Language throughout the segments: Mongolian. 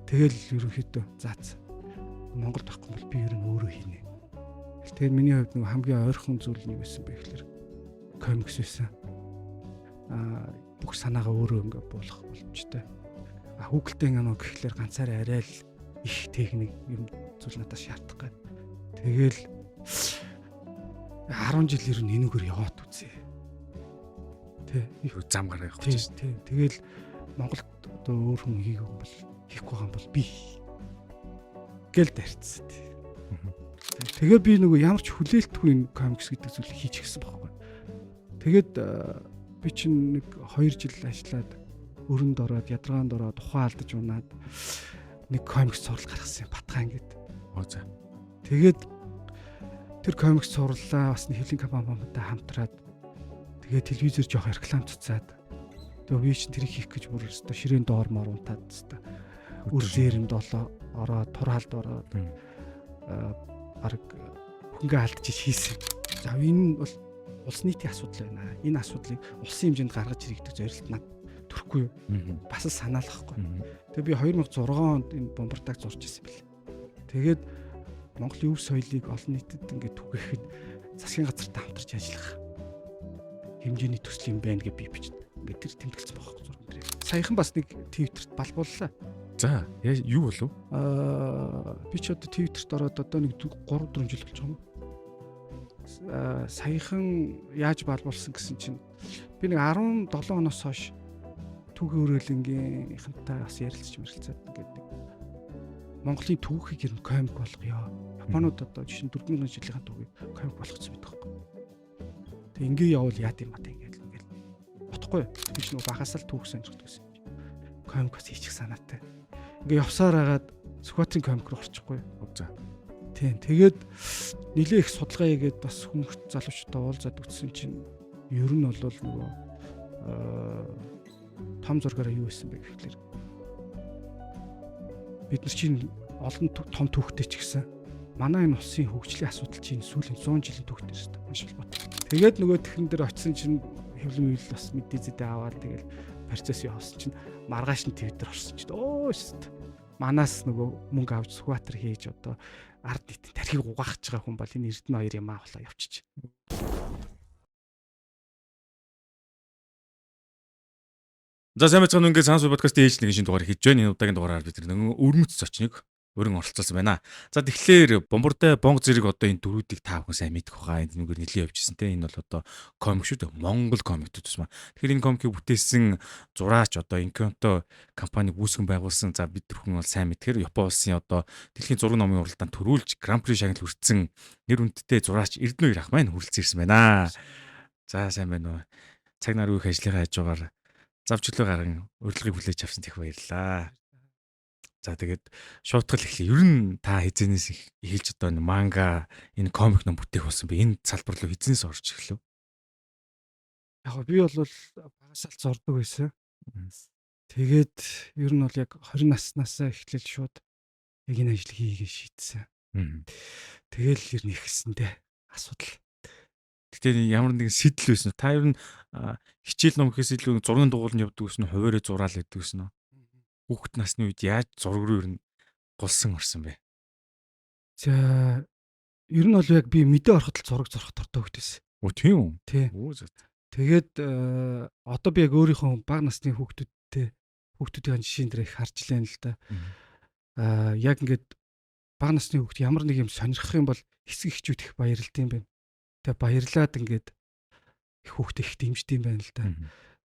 Тэгэл ерөнхийдөө заац Монголд байхгүй бол би ер нь өөрөө хийнэ. Тэгээд миний хувьд нэг хамгийн ойрхон зүйл нь юу байсан бэ гэхээр комикс байсан. Бүх санаагаа өөрөө ингээ буулгах боломжтой. Хүүхэлдэйн кино гэхлээр ганцаараа арай л их техник юм зүйл надад шаарддаг. Тэгэл 10 жил ер нь энэгээр яваад үзье. Тэ юу зам гаргах гэж. Тэ. Тэгэл Монголд одоо өөр хүн хийхгүй байгаа юм бол би гэл дайрцсан. Тэгээ би нөгөө ямар ч хүлээлтгүй энэ комикс гэдэг зүйлийг хийж гисэн байхгүй. Тэгээд би чинь нэг 2 жил ажиллаад өрөнд ороод ядаргаанд ороод ухаан алдаж унаад нэг комикс зураг гаргасан юм Батхан гэдэг. За. Тэгээд тэр комикс сурлаа бас нэг хэвлэлийн компанитай хамтраад тэгээд телевизээр жоох реклам цуцаад тэгээд би чинь тэрийг хийх гэж бүр өстө ширээн доор мор унтаад өстө үр зээрэнд ороод турхалд ороод баг хөнгө алдчих хийсэн. За энэ бол улс нийтийн асуудал байна. Энэ асуудлыг улсын хэмжээнд гаргаж ирэх зорилт над төрөхгүй юу? Бас л санаалгахгүй. Тэгээ би 2006 онд энэ бомбартаг зурж ирсэн бэл. Тэгээд Монголын өв соёлыг олон нийтэд ингээд түгээхэд засгийн газартай хамтарч ажиллах хэмжээний төсөл юм байна гэж би бичсэн. Ингээд тэр тэмдэглэсэн байхгүй зураг дээр. Саяхан бас нэг Твиттерт балбууллаа. За, юу болов? Би ч одоо Твиттерт ороод одоо нэг 3-4 жил болж байгаа юм. Саяхан яаж балбуулсан гэсэн чинь би нэг 17 оноос хойш түүхийн өрөөлөнгийнхэнтэй бас ярилцаад ингээд нэг Монголын түүхийг ер нь комик болгоё. Японууд одоо жишээ нь 4000 жилийн түүхийг комик болгоцсон байдаг байхгүй. Тэг ингээ явал яад юм аа ингээд бодохгүй. Би ч нэг багасаал түүх сонирхдаг гэсэн. Комик бас хийчих санаатай. Ингээ явсаар хагаад Сүхбаатарын комик руу орчихгүй. За. Тийм. Тэгээд нэлээ их судалгаа хийгээд бас хүмүүс залуучуудаа уулзаад үтсэн чинь ер нь бол нөгөө том зургаараа юу байсан бэ гэхлээр бид нар чинь олон том түүхтэй ч гэсэн манай энэ улсын хөгжлийн асуудал чинь сүүлийн 100 жилийн түүхтэй шүү дээ. Маш холбоотой. Тэгээд нөгөө технэн дээр очисон чинь хэвлэн үйл бас мэдээзэдээ аваад тэгэл процесс явуулсан чинь маргааш нь Твиттер орсон чинь шүү. Манаас нөгөө мөнгө авч Сүхбаатар хийж одоо ард нийтийн тархийг угаах гэж байгаа хүн бол энэ Эрдэнэ хоёр юм аа болоо явчих. За сайн байцгаана ингээд Сансуу подкастын ээж нэг шинэ дугаар хийж байна. Энэ удаагийн дугаараар бид нэг өрмөц зочныг өрн оролцуулсан байна. За тэгэхээр бомбортой бонг зэрэг одоо энэ дөрүүдийг та бүхэн сайн мэдэх байгаа. Энд нэгээр нэлийн явжсэн те. Энэ бол одоо комик шүү дээ. Монгол комикүүд тусмаа. Тэгэхээр энэ комикийг бүтээсэн зураач одоо Инконто компаниг үүсгэн байгуулсан. За бид бүхэн бол сайн мэдхээр Япон улсын одоо дэлхийн зураг номын уралдаанд төрүүлж Гран При шагнал хүртсэн нэр хүндтэй зураач Эрдэнэ хоёр ах маань хүрэлцэн ирсэн байна. За сайн байна уу. Цаг нар үеих ажлынхаа хажуугаар завчлаа гарan урилгыг хүлээж авсан тех баярлаа. За тэгээд шуутгал эхлэе. Ер нь та хизэнээс эхэлж одоо энэ манга, энэ комик ном бүтээх болсон би энэ салбар руу хизэнээс орж эхлэв. Яг би бол багасаал зурдаг байсан. Тэгээд ер нь бол яг 20 наснаас эхлээл шууд яг энэ ажил хийгээ шийдсэн. Тэгэл ер нь ихсэндээ асуудал. Гэтэ ямар нэгэн сэтэл байсан. Та ер нь хичээл ном гэхээс илүү зургийн дугуйланд явдаг гэсэн нь хуваарь зураал гэдэг гэсэн нь. Хүүхэд насны үед яаж зураг руу ер нь голсон орсон бэ? За ер нь бол яг би мэдээ ороход л зураг зурах дуртай хөлтөөс. Оо тийм үү? Тий. Тэгээд одоо би яг өөрийнхөө бага насны хүүхдүүдийн жишээн дээр их харж лээ л да. Яг ингээд бага насны хүүхд ямар нэг юм сонирхох юм бол хэсэг эхчүүд их баярлалтай юм байна. Тэгээ баярлаад ингээд их хүүхдээ их дэмждэг юм байна л да.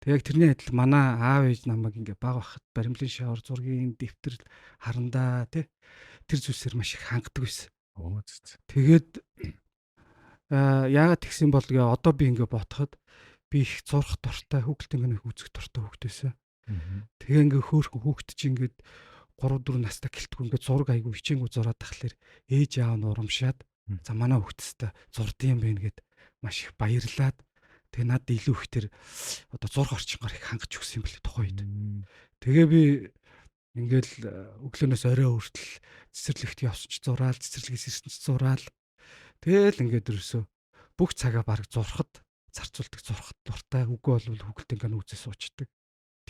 Тэг яг тэрний адил манай аав ээж намайг ингээ баг бахад баримлын шавар зургийн дэвтэр харандаа тий тэр зүйлсээр маш их хангадаг байсан. Тэгээд яагаад тэгсэн бол гээ одоо би ингээ ботход би их зурх дуртай хүүхэлдэйн үзэх дуртай хүүхдээсээ. Тэгээ ингээ хөөхөн хүүхд чи ингээд 3-4 настай гэлтгүй ингээ зураг айгу хичээнгүү зураад тахлаар ээж аав нь урамшаад за манай хүүхдтэй зурдсан юм байна гэд маш их баярлаад тэгээ надад илүү их тэр одоо зурх орчингаар их хангаж өгсөн юм бэл тухайд. Тэгээ би ингээл өглөөнөөс орой хүртэл цэцэрлэгт явсч зураал, цэцэрлэгээс ирсэн ч зураал. Тэгээл ингээд ерөөсөө бүх цагаа баг зурхад зарцуулдаг, зурхад дуртай. Үгүй бол хүүхэлдэйн үзээ суучдаг.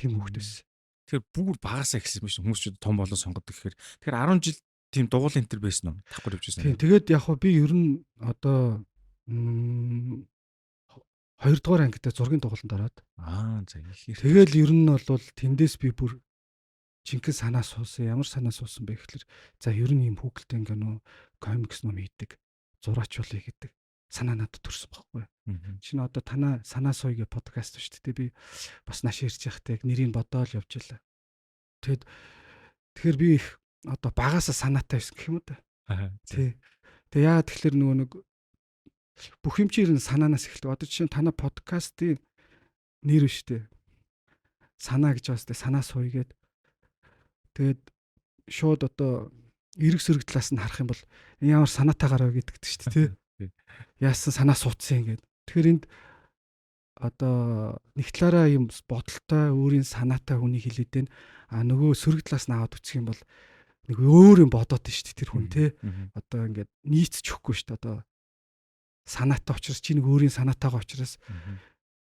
Тийм хүүхдээс. Тэгэхээр бүр багасаа эхэлсэн биш хүмүүс ч том болон сонгодог гэхээр. Тэгэхээр 10 жил тийм дугуйлын энэ төр байсан уу? Давхар явжсэн Тийм юм. тэгээд яг хөө би ер нь одоо 2 дугаар ангидаа зургийн дугууланд ороод За их. тэгэл ер нь бол тэндээс би бүр жинхэнэ санаа суусан. Ямар санаа суусан бэ гэхэлэр за ер нь юм хүүхэлдэйн кино, комикс ном хийдэг, зураач болъё гэдэг санаа надад төрсөн байхгүй. Чинь одоо танаа санаа сууя гэх подкаст шүү дээ. Би бас нааш ярьж байхдаа яг нэрийг бодоол явж байлаа. Тэгэхээр би их одоо багаасаа санаатай байсан гэх юм уу та. Тий. Тэгээ яагаад тэгэхээр нөгөө нэг бүх юм чинь санаанаас эхэлдэг. Одоо жишээ нь танаа подкастын нэр биш үү? Санаа гэж бас тэ санаа сууя гээд. Тэгээд шууд одоо эрг сөрөг талаас нь харах юм бол ямар санаатай гараа гэдэг шүү дээ, тий. Яасан санаа суудсан ингээд. Тэгэхээр энд одоо нэг талаараа юм бодолтой өөрийн санаатай хүний хэлээд байна. Нөгөө сөрөг талаас нь аваад үсэх юм бол нэг өөр юм бодоод байна шүү дээ тэр хүн, тий. Одоо ингээд нийцчихгүй шүү дээ. Одоо санаатай учраас чи нэг өөрийн санаатайгаа учраас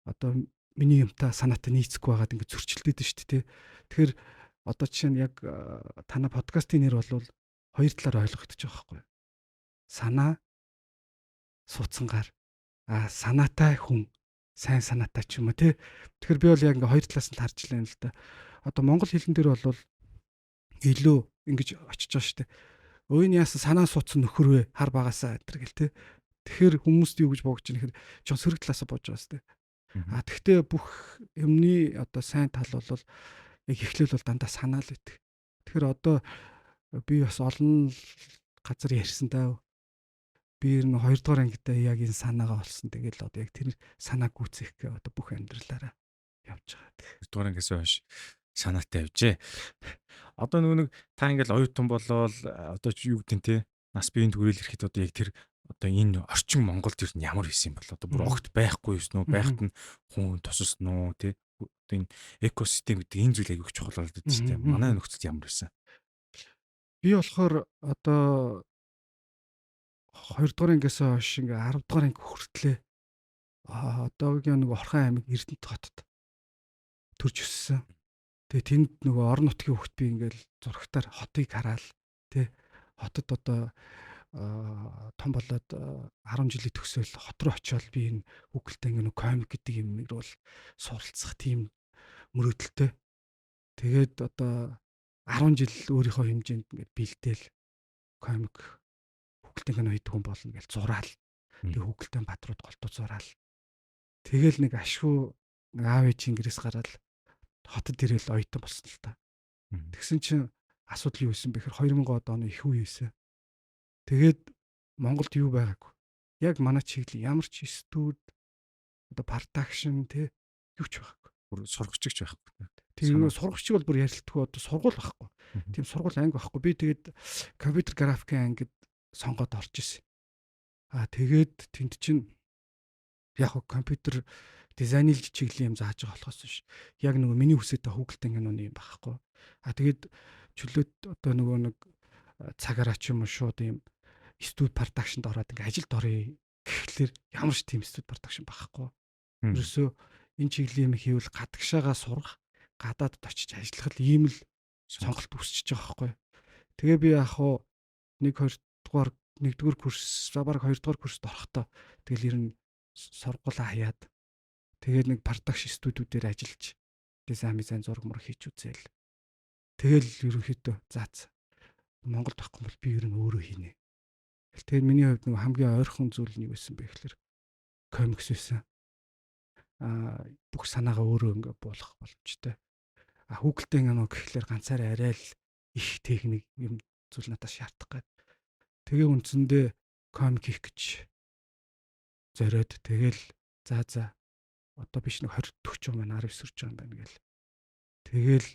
одоо миний юмтай санаатай нийцэхгүй байгаад ингээд зөрчилдөд байна шүү дээ, тий. Тэгэхээр одоо жишээ нь яг танай подкастын нэр бол хоёр талаар ойлгогдож байгаа байхгүй. Санаа суудсангаар санаатай хүн, сайн санаатай ч юм уу, тий. Тэгэхээр би бол яг ингээ хоёр талаас нь харж байна л да. Одоо монгол хэлэн дээр бол илүү ингэж очиж байгаа шүү дээ. Өөний яасан санаа суудсан нөхөр вэ? Хар багасаа энэ гэл, тий. Тэгэхээр хүмүүст юу гэж боогч юм хэрэг жоо сөрөг талаасаа бодож байгаа шүү дээ. Тэгвэл бүх юмны одоо сайн тал бол яг эхлэл бол дандаа санаа л байдаг. Тэгэхээр одоо би бас олон газар ярьсан даа. Би ер нь 2 дугаар ангидаа яг энэ санаагаа олсон. Тэгэл одоо яг тэр санааг гүйцэх гээ одоо бүх амьдралаараа явж байгаа. 2 дугаар ангиас хойш санаатай явжээ. Одоо нэг та ингээл оюутан болоод одоо юу гэдэг те нас биеийн төгрөл ирэхэд одоо яг тэр одоо энэ орчин Монголд ер нь ямар хийсэн юм бол одоо бүр огт байхгүй юусэн үү? Байхад нь хүн туссан уу те? Одоо энэ экосистем гэдэг энэ зүйл аяг их чухал болоод байна шүү дээ. Манай нөхцөлд ямар байсан? Би болохоор одоо 2 дугаар ангиас хойш ингээ 10 дугаар анги хүртлээ одоогийн нэг Орхон аймаг Эрдэнэт хотод төрж өссөн. Тэгээ тэнд нөгөө орон нутгийн хөлт би ингээл зурагтаар хотыг хараал, тий. Хотод одоо том болоод 10 жилийн төгсөөл хот руу очиод би энэ Google-тэй ингээ комик гэдэг юм нэр бол суралцах тийм мөрөөдөлтэй. Тэгээд одоо 10 жил өөрийнхөө хэмжээнд ингээд бэлдээл комик Google-тэй кино хийдэг хүн болно гэж зураал. Тэгээ Google-тэй бадрууд голтууд зураал. Тэгэл нэг ашгүй нэг аав ээжийн гэрээс гараад хотод ирээл оюутан болсон л та. Тэгсэн чинь асуудал юу байсан бэ гэхээр 2000 оны их үе байсан. Тэгээд Монголд юу байгаагүй. Яг манай чиглэл ямар ч студ одоо продакшн тий юу ч байхгүй. Бүр сургагчч байхгүй. Тийм сургагчиг бол бүр ярилтгүй одоо сургууль байхгүй. Тийм сургууль анги байхгүй. Би тэгээд компьютер графикийн ангид сонгоод орж исэн. Тэгээд тэнд чинь яг компьютер дизайны чиглэлийн юм зааж байгаа болохоос биш. Яг нөгөө миний хүсэж байгаа Google-тэй киноны юм байхгүй. Тэгээд чөлөөт одоо нөгөө нэг цагаараа ч юм уу шууд юм студ продакшнд ороод ингээ ажилд орё гэхлээр ямар ч тийм студ продакшн байхгүй. Ерөөсөө энэ чиглэлийн юм хийвэл гадагшаага сурах, гадаадд очиж ажиллах л ийм л сонголт үүсчихэж байгаа байхгүй. Тэгээ би яг хуу 1-2 дугаар курс, баг 2 дугаар курст орохдоо тэгэл ер нь сургуулаа хаяад тэгээд нэг продакшн студиудээр ажиллаж дизайн зураг мөр хийж үзээл. Тэгэл ерөнхийдөө заац Монголд байхгүй бол би ер нь өөрөө хийнэ. Тэгээд миний хувьд нэг хамгийн ойрхон зүйл нь юу байсан бэ гэхээр комикс байсан. Бүх санаагаа өөрөө ингээ буулгах боломжтой. Google-тэй кино гэхлээр ганцаараа арай л их техник юм зүйл надад шаардах гээд. Тэгээ үндсэндээ комик хийх гэж зориод тэгэл за одоо биш нэг 20 40 маань 19 сурж байгаа юм байна гээл. Тэгэл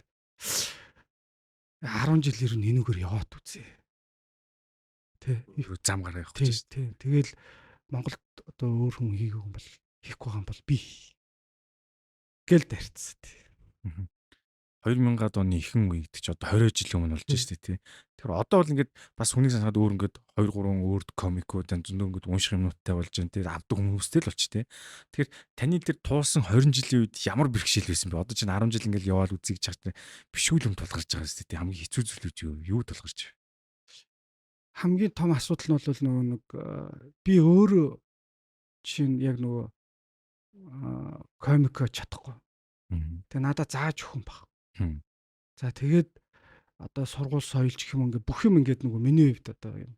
10 жил ер нь энүүгээр яваад үзье. Тэ зам гаргах гэж. Тий. Тэгэл Монголд одоо өөр хүн хийх юм бол хийхгүй байгаа юм бол би гэл дарцсан. 2000-ад оны ихэнх үед ч одоо 20 жил өмнө болж штэ тий. Тэгэхээр одоо бол ингээд бас хүний санаад өөр ингээд 2 3 өөр комикууд зөндөө ингээд унших юмнуудтай болж байна тий. Авдаг хүмүүстэй л болч тий. Тэгэхээр таны тэр туулсан 20 жилийн үед ямар бэрхшээл байсан бэ? Одоо чинь 10 жил ингээд яваал үзье гэж хахад бишүүл юм тулгарч байгаа штэ тий. Хамгийн хэцүү зүйлүүд юу тулгарч вэ? Хамгийн том асуудал нь бол нөгөө нэг би өөрөө чинь яг нөгөө комик чадахгүй. Тэгээ надад зааж өгөх юм баг. За тэгээд одоо сургууль соёлч гэх юм ингээ бүх юм ингээд нөгөө миний хувьд одоо юм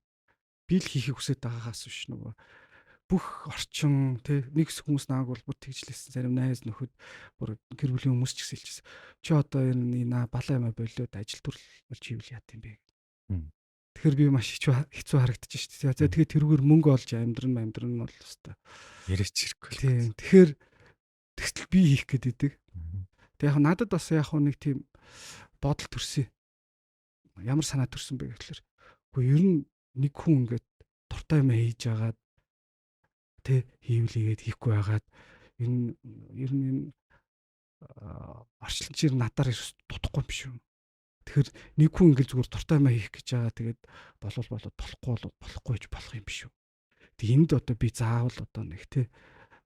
би л хийхийг хүсэж байгаагаас биш нөгөө бүх орчин тий нэг хүмүүс нааг бол бүр тэгжлээсэн зарим найз нөхөд бүр гэр бүлийн хүмүүс ч гэсэн хэлчихсэн. Чи одоо энэ балаа юм болоод ажил төрөл болж хийвэл яат юм бэ? Тэгэхээр би маш хэцүү харагдаж шүү дээ. За тэгээд тэрүүгээр мөнгө олж амьдрын бол өстой. Яриач хэрэггүй. Тийм. Тэгэхээр тэгтэл би хийх гээд идэг. Тэг яг надад бас яг нэг тийм бодол төрсөн. Ямар санаа төрсөн бэ гэхэлэр. Уу ер нь нэг хүн ингээд дуртай юм хийж агаад тэ хийвлийгээд хийхгүй байгаад энэ ер нь орчлончир надаар дутхгүй юм биш үү? Тэгэхээр нэг хүн ингээд зүгээр дуртай юм хийх гэж байгаа тэгээд болохгүй гэж болох юм биш үү? Тэг энд одоо би заавал одоо нэг тэ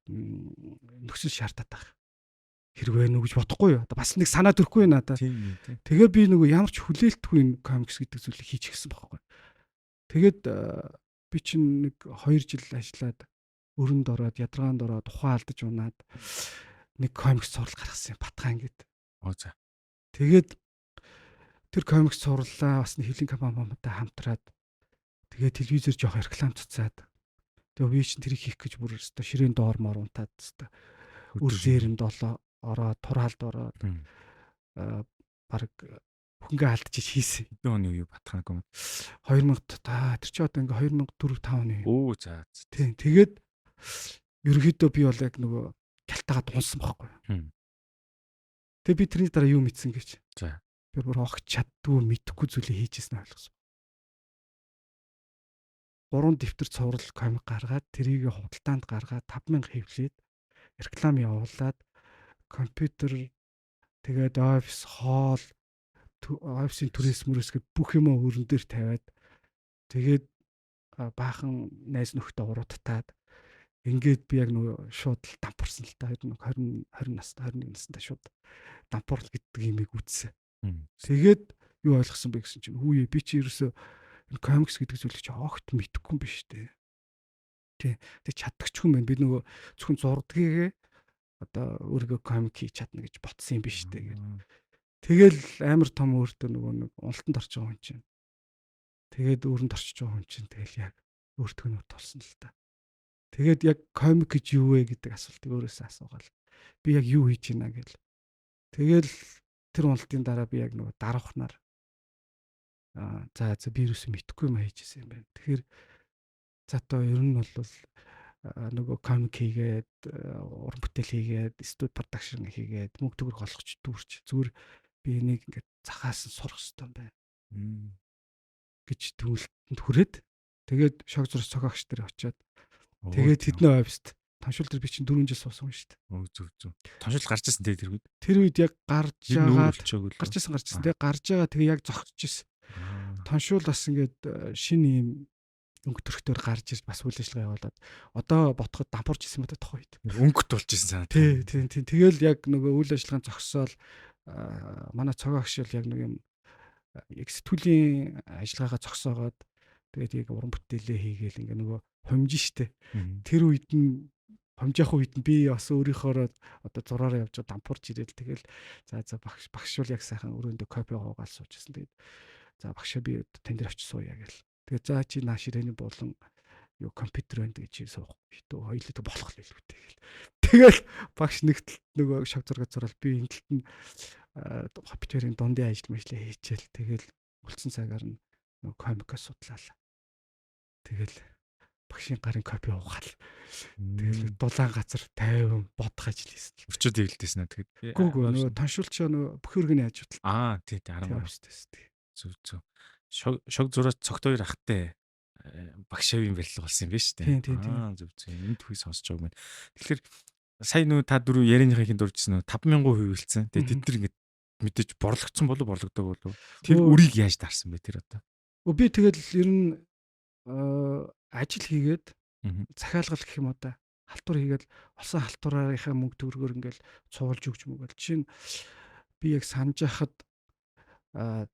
нөхцөл шаардаад байгаа. Хэрэг байна уу гэж бодохгүй юу? Бас нэг санаа төрөхгүй надад. Тэгээ би нөгөө ямар ч хүлээлтгүй энэ комикс гэдэг зүйлийг хийчихсэн байхгүй. Тэгээд би чинь нэг 2 жил ажиллаад өрөнд ороод ядаргаанд ороод ухаан алдаж унаад нэг комикс сурал гаргасан юм Батхан гэдэг. За. Тэгээд тэр комикс сурлаа бас нэг хэвлэлийн компанитай хамтраад тэгээд телевизээр жоох реклам цуцаад тэгээ би чинь тэрийг хийх гэж бүр өстой ширээн доор мор унтаад өстой үр зээрэнд ороод турхалд ороод баг хөнгө алдчих хийсэн. Хэдэн оны үе Батхан комик? 2000 та тэр чи одоо ингээ 2004 5 оны. Оо за. Тийм. Тэгээд ерөнхийдөө би бол яг нөгөө гялтаага дунсан байхгүй. Тэгээ би тэрний дараа юу мэдсэн гэж. За. Би бүр огт чаддгүй мэдхгүй зүйлээ хийжсэн ойлгосон. 3 дэвтэр цуврал комик гаргаад тэрийг худалдаанд гаргаад 5000 хэвлээд реклам явуулаад компьютер тэгээд офис хоол офисын түрээс мөрөөсгөө бүх юм өрөн дээр тавиад тэгээд баахан найз нөхдөд уруудтаад ингээд би яг нөгөө шууд дампуурсан л та 20 настай 21 настай шууд дампуурл гэдэг юмыг үзсэн. Тэгээд юу ойлгосон бэ гэсэн чинь хүүе би чи ерөөсөө энэ комикс гэдэг зүйлийг чи огт мэдэхгүй юм биш үү? Тэг чаддагч хүн байна. Би нөгөө зөвхөн зурдгийг одоо өөрийгөө комик хийж чадна гэж ботсон юм биш үү? Тэгэл амар том өөртөө нөгөө нэг уналтанд орж байгаа хүн чинь. Тэгээд өөрөнд орчиж байгаа хүн чинь тэгэл яг өөртөө нөт толсон л та. Тэгээд яг комик гэж юу вэ гэдэг асуултыг өөрөөсөө асуугаал. Би яг юу хийж байна гэл. Тэгэл тэр уналтын дараа би яг нөгөө дараахнаар за би юусэн мэдхгүй юм хийжсэн юм байна. Тэгэхээр за одоо ер нь бол нөгөө комик хийгээд уран бүтээл хийгээд студи продакшн хийгээд мөнгө төгрөг олгоч дүүрч зүгээр би энийг ингээд захаас нь сурах хэрэгтэй юм байна гэж төвлөлтөнд хүрээд тэгээд шог зураг цогоогч дээр очиод тэгээд хэдэн офист томшил дээр би чинь 4 жил суусан юм шүү дээ. Зөв. Томшил гарч ирсэн тэр үед. Тэр үед яг гарч ирсэн. Тэгээд гарч байгаа тэгээ яг зогсож ирсэн. Томшил бас ингээд шинэ юм өнгө төрхтөр гарч ирж бас үйл ажиллагаа явуулаад одоо ботход дампуурч ирсэн мэт тох үед. Өнгөт болж ирсэн санаа. Тийм. Тэгэл яг нөгөө үйл ажиллагааны зогсоол манай цогоогч яг нэг юм яг сэтгүүлийн ажиллагаагаа зогсоогоод тэгээд яг уран бүтээлээ хийгээл ингээ нөгөө хомжин штэ. Тэр үед нь хомжих үед нь би бас өөрийнхөө одоо зураараа явж дампуурч ирээл тэгэл за багш бол яг сайхан өрөөндөө копи гоогаал суужсэн. Тэгээд за багшаа би тань дээр очиж сууя гээл. Тэгээд за чи нааш ирэний болон юу компьютер байна гэж чи суухгүй дөө хоёулаа болох л илүү тэгэл. Тэгэл багш нэгтэл нөгөө шог зураг зураал би энэ талд нь компьютерийн дундын ажил хийчихэл тэгэл үлдсэн цагаар нь нөгөө комикоо судлаа. Тэгэл багшийн гарын копи уугаал. Тэгэл дулаан газар 50 бодох ажил хийсэн. Өчөөд дэвлдэсэн аа тэгэд. Гүг нөгөө тоншуулчаа нөгөө бүх өргөний ажил. Тий 13. Зөв. Шог зураач цогтойр ахтай багшаавын барилга болсон юм биш үү? Тийм. Зөв. Энэ төвийг сонсож байгаа юм байна. Тэгэхээр сая та дөрөв ярианыхаа хин дуржсэн 5,000% хөвөлдсөн. Тэгээд тэд нар ингэ мэдээж борлогдсон болов борлогдог болов. Тэр Өө үрийг яаж дарсан бэ тэр одоо? би тэгэл ер нь ажил хийгээд Мгм. захиалгал гэх юм уу да. Халтур хийгээд олсон халтураарынхаа мөнгө төгрөгөөр ингээл цуулж өгч мөгөл. Жишээ нь би яг санаж байхад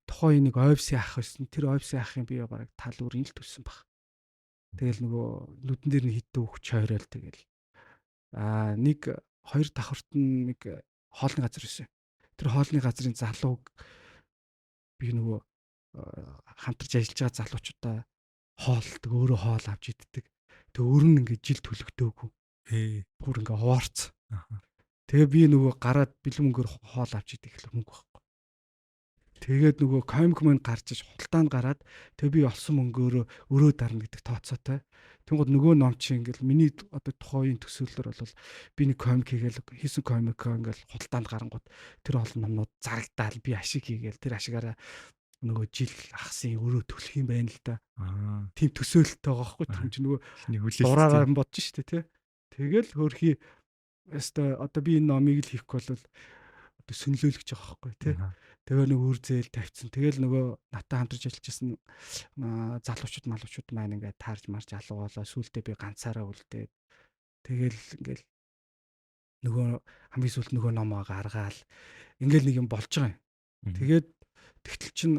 тухайн нэг ойвсын ах байсан. Тэр ойвсын ахын би бараг тал үрийн л төлсөн баг. Тэгэл нөгөө нүдэн дээр нь хитэн өгч хойрол тэгэл. Нэг хоёр давхарт нь нэг хоолны газар байсан. Тэр хоолны газрын залууг би нөгөө хамтарч ажиллаж байгаа залуучуудаа хоолдог, өөрөө хоол авч иддэг. Тэг өөр нь ингээд жил төлөгдөөгүй. Бүр ингээ хуурц. Аха. Тэгээ би нөгөө гараад бэлэн мөнгөөр хоол авч идэх их мөнгө байхгүй. Тэгээд нөгөө комик мөн гарч иж худалдаанд гараад тэг би олсон мөнгөөрөө өрөө дарна гэдэг тооцоотой. Тэнгууд нөгөө ном чи ингээл миний одоо тухайн төсөөллөөр бол би нэг комик хийгээл хийсэн комикоо ингээл худалдаанд гарангууд тэр олон номнууд зарагдаал би ашиг хийгээл тэр ашигаараа нөгөө жил ахсын өрөө төлөх юм байна л да. Тийм төсөөлөлт байгаа байхгүй. Тэр чинь нөгөө Эхний хүлээлт. дураараа бодож штэ тий. Тэгэл хөрхи өстой одоо би энэ номыг л хийхгүй бол одоо сүнлөөлөгч байгаа байхгүй тий. Тэгээ нэг үр зээл тавьчихсан. Тэгэл нөгөө натаа хамтарч ажиллажсэн залуучууд малуучууд маань ингээд таарж марж алуугаалаа. Сүүлдээ би ганцаараа үлдээд тэгэл ингээл нөгөө хамгийн сүүлд нөгөө номоо гаргаал ингээл нэг юм болж байгаа юм. Тэгээд тэгтэл чин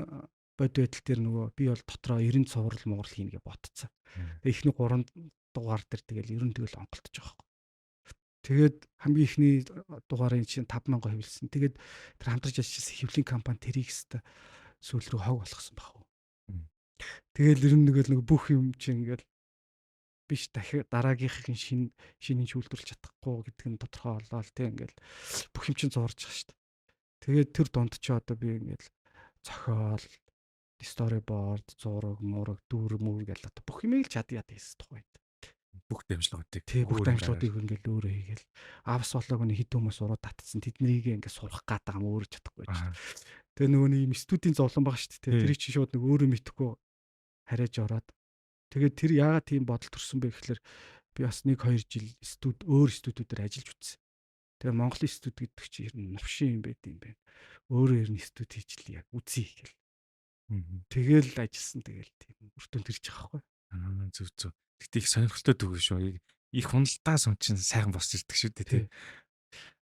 бод байдал дээр нөгөө би бол дотроо 90 цуврал муурал хийнэ гэж ботцсон. Тэгээ эхний 3 дугаар дээр тэгэл 90 тэгэл онголтож байгаа байхгүй. Тэгээд хамгийн ихний дугаарын чинь 5,000 хэвлсэн. Тэгээд тэр хамтарч ажиллажсэн хэвлэлийн компани тэрийг өстө сүүл рүү хог болгосон баг. Тэгэл ер нь нэг бүх юм чинь ингээл биш дахиад дараагийнхын шинийг шүүлтүүлж чадахгүй гэдэг нь тодорхой болоо тий ингээл бүх юм чинь зурж байгаа шүү дээ. Тэгээд тэр донд чи одоо би ингээл зохиол, storyboard, зураг, мураг, дүүр гэл одоо бүх юмыг л чад яд хийсэн тухайд. Бүх дамжлагуудыг. Тий бүх дамжлагуудыг ингээл өөрөө хийгээл авс болоог нь хэд хүмүүс уруу татсан тэднийг ингээд сурах гээд байгаа юм өөрөө чадахгүй байж. Тэгээ нөгөө нэг юм студийн зовлон байгаа шүү дээ. Тэр чинь шууд нэг өөрөө мэдхгүй харааж ороод тэгээд тэр яагаад тийм бодол төрсөн бэ гэхэлэр би бас 1-2 жил өөр студиудаар ажиллаж үзсэн. Тэгээ Монголын студи гэдэг чинь ер нь новшин юм байт юм байна. Өөрөө ер нь студи хийжлээ яг үзье гэл. Тэгэл ажилласан тэгэл тийм өртөнд төрж байгаа байхгүй. Зүг. Тэгтээ их сонирхолтой дүү шүү. Их хуналтаас юм чинь сайхан босч ирдэг шүү дээ тий.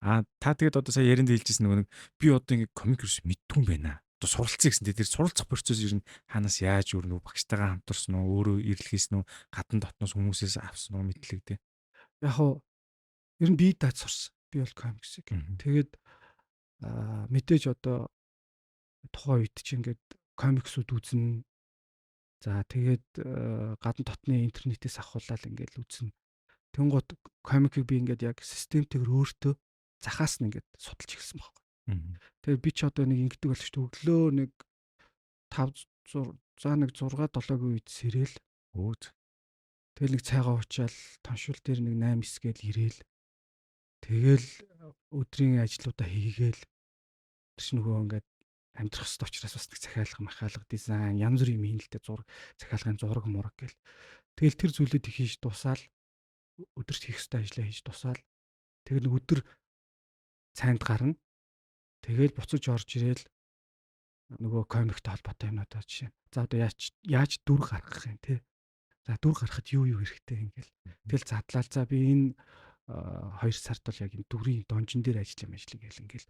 Та тэгээд одоо сая ярианд хэлжсэн нэг би одоо ингэ комик ерөөс мэдгүй юм байна. Одоо суралцъя гэсэн тэр суралцах процесс ер нь хаанаас яаж өрнө үү? Багштайгаа хамтарсан уу? Өөрөө ирлхийсэн үү? Гадна дотноос хүмүүсээс авсан уу мэдлэг тий. Яг хоо ер нь би даад сурсан. Би бол комиксыг. Тэгээд мэдээж одоо тухайн үед чи ингээд комиксууд үзнэ. За тэгээд гадна дотны интернетээс авахуулаад ингээд үзнэ. Тэнгууд комикийг би ингээд яг системтэйгээр өөртөө захаас нь ингээд судалж эхэлсэн байхгүй. Тэгээд би ч одоо нэг ингэдэг болж шүү дээ. Өглөө нэг 5 за нэг 6 7-гийн үед сэрэл. Тэгэл нэг цайгаа уучаал тоншил дээр нэг 8 9 гээл ирээл. Тэгэл өдрийн ажлуудаа хийгээл тэр чинь нөгөө ингээд амьдрах хэвээр учраас бас нэг захиалга махаалга дизайн янз бүрийн юм хийн л дээ зураг захиалгын зураг мураг гээл. Тэгэл тэр зүйлүүд их хийж дусаал өдөрт хийх хэвээр ажиллаа хийж дусаал тэгэл нэг өдөр цайнд гарна. Тэгэл буцаж орж ирээл нөгөө комиктэй холбоотой юмнуудаа жишээ. За одоо яаж дүр гаргах юм те. За дүр гаргахад юу хэрэгтэй ингээл. Тэгэл задлал за би энэ 2 сард бол яг энэ дүрийн донжин дээр ажиллах гэл ингээл.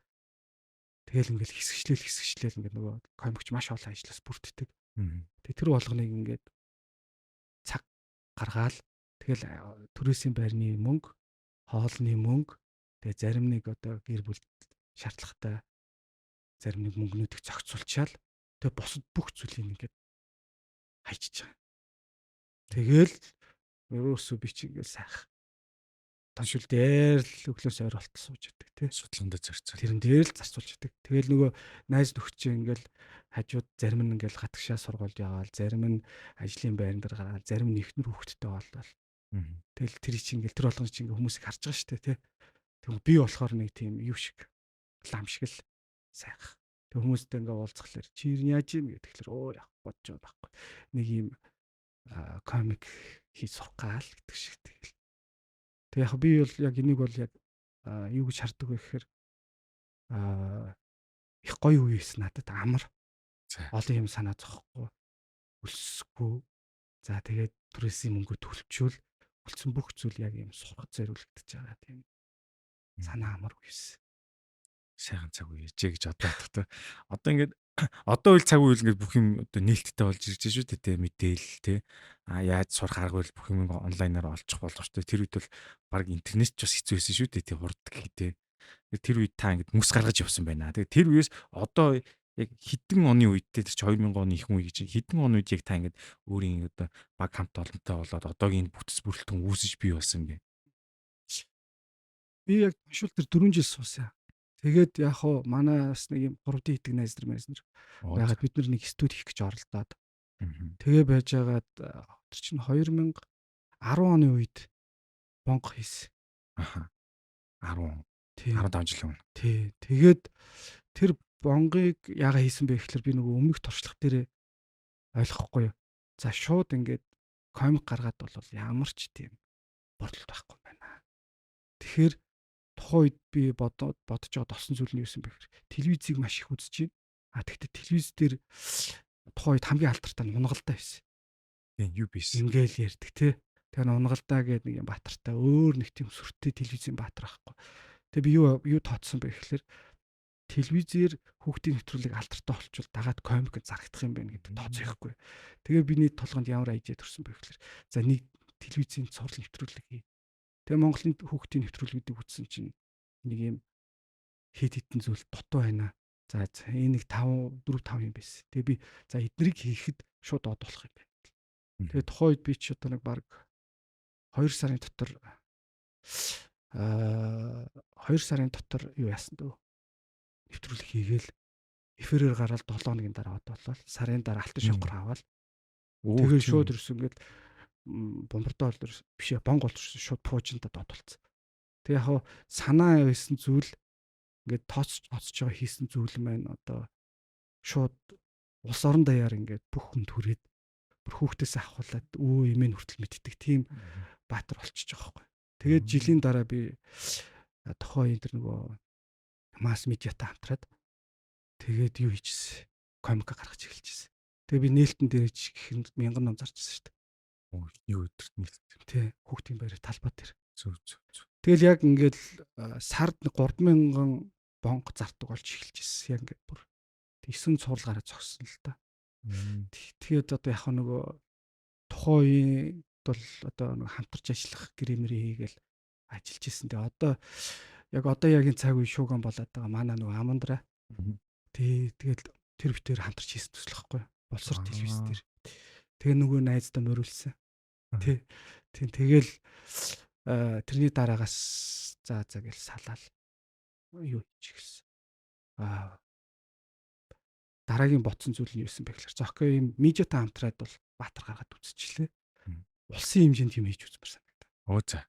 Тэгэл ингээл хэсэгчлээл ингээд нөгөө комикч маш олон ажлаас бүрддэг. Тэгээ тэр болгоныг ингээд цаг гаргаал тэгэл төрөөсийн байрны мөнгө, хоолны мөнгө, тэгээ зарим нэг одоо гэр бүл шаардлагатай зарим нэг мөнгнүүдийг зохицуулчаал тэгээ бусад бүх зүйлийг ингээд хайчиж байгаа. Тэгэл ерөөсөө би чи ингээд сайх тоншил дээр л өглөөс ойр болтол сууж байдаг тий. Судлаандаа зарцуул. Тэрэн дээр л зарцуулж байдаг. Тэгэл нөгөө найз нөхдөд ингээл хажууд зарим нь ингээл хатгшаа сургуульд яваал, зарим нь ажлын байран дээр гараад, зарим нь ихнэр хүүхэдтэй болвол. Тэгэл тэр чинь ингээл тэр болгоно чинь ингээл хүмүүсийг харж байгаа шүү дээ тий. Тэгвэл би болохоор нэг тийм юу шиг лам шиг л сайх. Тэг хүмүүстэй ингээ уулзахлаар чи яаж юм гэхэлэр яах бодож байгаа байхгүй. Нэг юм комик хийж сурах гал гэдэг шиг тэгэл. Тэг яг би бол яг энийг бол яг юу гэж харддаг вэ гэхээр их гоё үе байсан надад амар За. олон юм санаа зовхгүй өлсөхгүй. За тэгээд түрээсийн мөнгө төлчүүл үлдсэн бүх зүйл яг юм сургад зориулагдаж байгаа тийм санаа амар үеэс. Сайхан цаг үе ээжээ гэж одоо бодох. Одоо ингээд одоо үйл цаг үйл ингээд бүх юм одоо нээлттэй болж ирж шүү дээ тэ мэдээлэл тэ. Яаж сурах арга бол бүх юм онлайнаар олчих болох шүү дээ. Тэр үед бол баг интернет ч бас хэцүү байсан шүү дээ тэ хурдаг гэдэг. Тэр үед та ингээд мөс гаргаж явсан байна. Тэгээд тэр үеэс одоо яг хэдэн оны үед тэр чи 2000 оны их үе гэж хэдэн оны үед яг та ингээд өөрийн одоо баг хамт олонтой болоод одоогийн бүтц бүрэлдэхүүн үүсэж бий болсон юм бэ. Би яг тушуул тэр 4 жил суусан. Тэгээд яг хуу манаас нэг юм 3D хийдэг найз нар байгаад бид нар нэг студи хийх гэж оролдоод тэгээ байж байгаад тэр чинь 2010 оны үед бонго хийсэн. Аха. 10 Тийм. 15 жилийн өмнө. Тий. Тэгээд тэр бонгыг яагаад хийсэн бэ гэхээр би нөгөө өмнөх туршлага дээрээ ойлгохгүй юу. За шууд ингээд комик гаргаад бол ямар ч тийм бодлого байхгүй юм байна. Тэгэхээр тухайн үед би бодож байгаа болсон зүйл нь юу юм бэ гэхээр телевизийг маш их үзэж байна. Тэгэхдээ телевиз дээр тухайн үед хамгийн алдартай нь унгалдаа байсан. Тийм юу биш. Ингээл ярьдаг тий. Тэгээ унгалдаа гэдэг нэг юм баатартай өөр нэг тийм сүртэй телевизийн баатар байхгүй. Тэгээ би юу тооцсон бэ гэхээр телевизээр хүүхдийн нэвтрүүлгийг алдартай болчвол дагаад комик зарагдах юм байна гэдэг тооцоохгүй. Тэгээ биний толгонд ямар айжээ төрсөн бэ гэхээр за нэг телевизийн цуврал нэвтрүүлэг хий. Тэгээ Монголын хүүхдийн нэвтрүүлгүүдийг үзсэн чинь нэг юм хэд хэдэн зүйл дутуу байна. За энэ нэг 4 5 юм байсан. Тэгээ би за эднийг хийхэд шууд од болох юм байна. Тэгээ тухайн үед би ч одоо нэг баг 2 сарын дотор 2 сарын дотор юу яасан дөө нэвтрүүлэг хийгээл эфирээр гараад 7 хоногийн дараа од болол сарын дараа алтан шонгор аваад тэгээ шууд ирсэн ингээд бомбардоо бол биш бонг болж шууд пуужинтад од болцсон. Тэгээ яг санаа байсан зүйл ингээд тооцож байгаа хийсэн зүйл маань одоо шууд улс орон даяар ингээд бүх хүнд хүрээд бүр хүүхдээс авахуулаад өө эмээ хүртэл мэддэг тийм баатар болчихж байгаа байхгүй. Тэгээд жилийн дараа би тухайн энэ нөгөө масс медиатай хамтраад тэгээд юу хийжсэн комик гаргаж эхэлжсэн. Тэгээ би нээлтэн дээр их мянган ном зарчсан шүү дээ. Юу өдөрт нээлт. Тий, хүүхдийн баяраа талбай дээр. Зүг. Тэгэл яг ингээд сард 3000 бонго зардаг болж эхэлжсэн. Яг ингээд бүр 9 цуврал гараад зогссон л та. Тэгээд одоо яг нөгөө тухайн үеийн бол одоо нэг хамтарч ажиллах гэрэмэр хийгээл ажиллаж ирсэн. Тэгээ одоо ягийн цаг үе шууган болоод байгаа манай нөгөө Амандра. Тэгээд тэр битээр хамтарч хийсэн төслөхгүй. Болсор телевиз дээр. Тэгээ нөгөө найздаа мөрүүлсэн. Тий. Тэгэл тэрний дараагаас за гэл салаал юу хийчих гэлсэн. Дараагийн ботсон зүйл нь юу байсан бэ гэхээр зохио юм медиатай хамтраад бол баатар гаргаад үзчихлээ. Улсын хэмжээнд юм хийж үзмээр санагдав. За.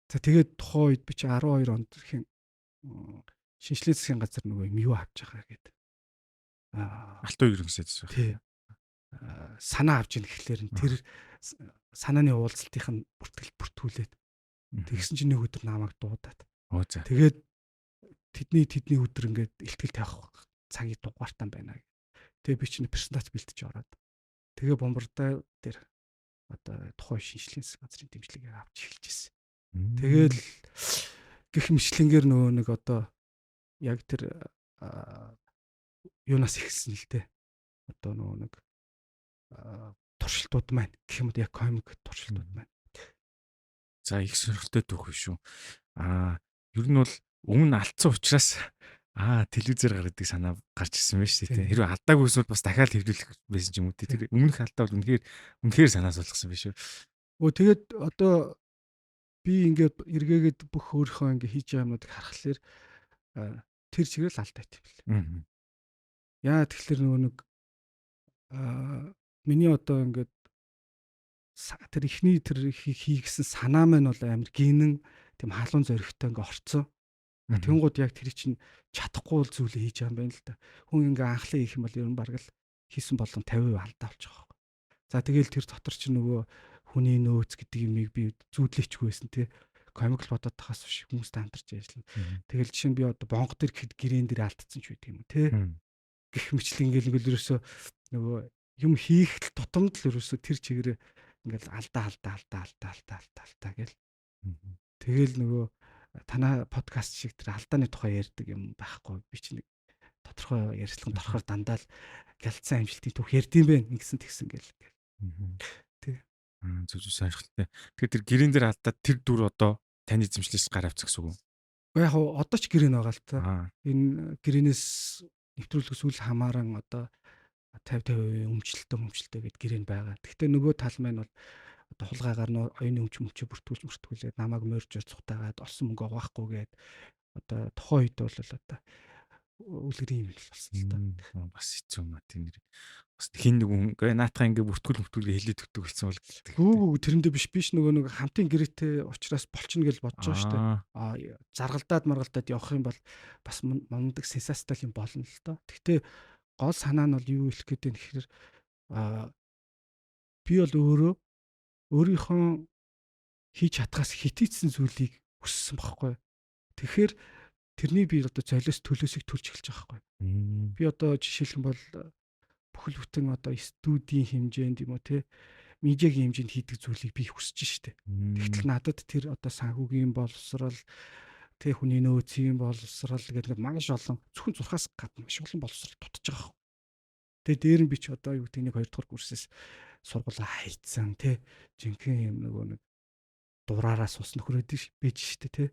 За тэгээд тухайн үед би чи 12 онд хин шинжлэх засгийн газар нөгөө юм юу авч байгаа гэдэг. Алтан үеийн сэдвс байна. Тий. Санаа авч ийн гэхлээр нь тэр санааны уулзалтынх нь бүртгүүлээд тэгсэн чинь нэг өдөр намайг дуудаад. За. Тэгээд тэдний өдөр ингээд ихтгэл тавих цагийг дугаартан байна. Тэгээ би чинь презентац бэлтэж ороод тэгээ бомбартай дээр одоо тухайн шинжлэх газрын дэмжлэгийг авч эхэлжсэн. Тэгэл гэх мэтлэнгээр нөгөө нэг одоо яг тэр юунаас ихсэн л дээ. Одоо нөгөө нэг туршилтууд маань гэх юм уу яг комик туршилтууд маань. За их сонирхолтой түүх шүү. Ер нь бол өмнө алдсан учраас телевизээр гаргадаг санаа гарч ирсэн байж тээ. Хэрвээ алдаагүйс бол бас дахиад хэвлүүлэх байсан ч юм уу тий. Тэр өмнөх алдаа бол үнэхээр санаа суулгасан биш үү. Тэгээд одоо би ингээд эргээгээд бүх өөрийнхөө ингээд хийж байгаа юмнуудыг харахаар тэр чигээр л алдаа тийм л. Яа тэгэхээр нөгөө нэг миний одоо ингээд тэр ихний тэр хийгсэн санаа маань бол амар гинэн тийм халуун зоригтой ингээд орцсон. Тэнгууд яг тэр чинь чадахгүй зүйлээ хийж байгаа юм байна л да. Хүн ингээ анхлаа хийх юм бол ер нь баг л хийсэн болгон 50% алдаа болчих واخ. За тэгэл тэр дотор чинь нөгөө хүний нөөц гэдэг юмыг би зүүдлээчгүй байсан тий. комик бодоод тахаас биш хүмүүстэй хамтарч ажиллана. Тэгэл жишээ нь би одоо бонго дээр гэхэд гэрээн дээр алдсан ч байдаг юм те. Гэх мэтлэн ингээл ерөөсөө нөгөө юм хийх тутамд л ерөөсөө тэр чигээрээ ингээл алдаа гэл. Тэгэл нөгөө танаа подкаст шиг тэр алдааны тухай ярьдаг юм байхгүй. Би ч нэг тодорхой ярилцлаганд орохоор дандаа л гялцсан амжилтын түүх ярьдсан бэ нэгсэн тэгсэн гэл. Тэг. Зүг сонирхолтой. Тэгэхээр тэр гэрэн дээр алдаад тэр дүр одоо таны эзэмшлээс гар авчих гэсэн үг. Яг одоо ч гэрэн байгаа л та. Аа. Энэ гэрээнээс нэвтрүүлэх сүүл хамааран одоо 50% өмчлөлтөө гэд гэрэн байгаа. Гэхдээ нөгөө тал маань бол одоо хулгайгаар нь оюуны өмчмөчө бүртгүүлээд намайг морьж цухтаагаад олсон мөнгө авахгүйгээд одоо тухайн үед бол одоо үлгэрийн юм болсон л та. Бас хэцүү юм а тийм нэр. Бас хин нэг ингээ наатахаа ингээ бүртгүүлгээ хэлээд өгдөг болсон бол. Гүү тэрэндээ биш нөгөө нэг хамтын гэрээтэй уучраас болчихно гэж бодож байгаа шүү дээ. Заргалдаад маргалдаад явах юм бол бас мундаг сенсацтай юм болно л доо. Гэхдээ гол санаа нь бол юу хэлэх гээд байна гэхээр би бол өөрийнхөө хийж чадхаас хитийцсэн зүйлийг хүссэн байхгүй. Тэгэхээр тэрний би одоо золиос төлөөсийг төлж эхэлж байгаа байхгүй. Би одоо жишээлх юм бол бүхэл бүтэн одоо студийн хэмжээнд юм уу те медиагийн хэмжээнд хийдэг зүйлийг би хүсэж штэ. Тэгтэл надад тэр одоо санхүүгийн боловсрал тэ хүний нөөцийн боловсрал гэдэг маш олон зөвхөн зурхаас гадна маш олон боловсрал дутж байгаа. Тэгээ дээр нь би ч одоо юу гэдэг нэг 2 дугаар курсээс сургуулаа хайцсан те жинхэнэ юм нэг дураараас ус нөхрөөд байж штэ те.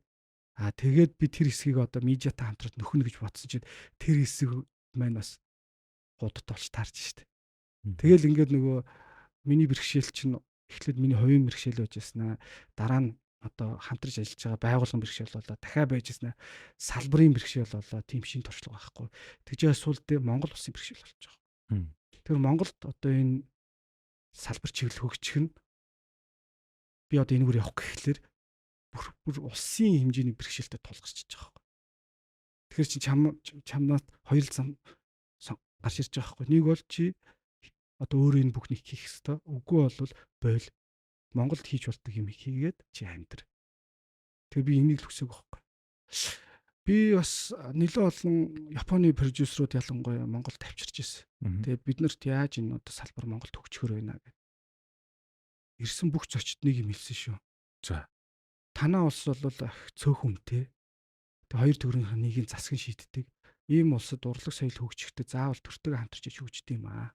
Тэгээд би тэр хэсгийг одоо медиатай хамтраад нөхнө гэж бодсон чинь тэр хэсэг маань бас гудад болж таарч штэ. Тэгэл ингээд нөгөө миний бэрхшээл чинь эхлээд миний хувийн бэрхшээл байж яснаа. Дараа нь одоо хамтарч ажиллаж байгаа байгууллагын бэрхшээл болоо дахиад байж яснаа. Салбарын бэрхшээл болоо тийм шин туршлага байхгүй. Тэгж сүүлдээ Монгол улсын бэрхшээл болж байгаа. Тэр Монголд одоо энэ салбар чиглэл хөгжих нь би одоо энэгээр явах гэхлээр бүр улсын хэмжээний бэрхшээлтэй тулгарч байгаа байхгүй. Тэгэхээр чи чамнаас хоёр зам гарч ирж байгаа байхгүй. Нэг бол чи одоо өөрөө энэ бүхнийг хийх ёстой. Үгүй бол бойл Монголд хийж болдог юм хийгээд чи амьдр. Тэгээ би энийг л хүсэж байгаа байхгүй. Би бас нэлээд олон Японы продюсерууд ялангуяа Монголд авчирч ирсэн. Тэгээ бид нарт яаж энэ одоо салбар Монголд хөгжөхөр байна гэдэг. Ирсэн бүх зочдныг юм хэлсэн шүү. За. Танаа улс бол цөөхөмтэй. Тэгээ хоёр төгрөгийн нэгийг засгийн шийддэг. Ийм улсад урлаг соёл хөгжихдээ заавал төртөг хамтарч хөгждөг юм аа.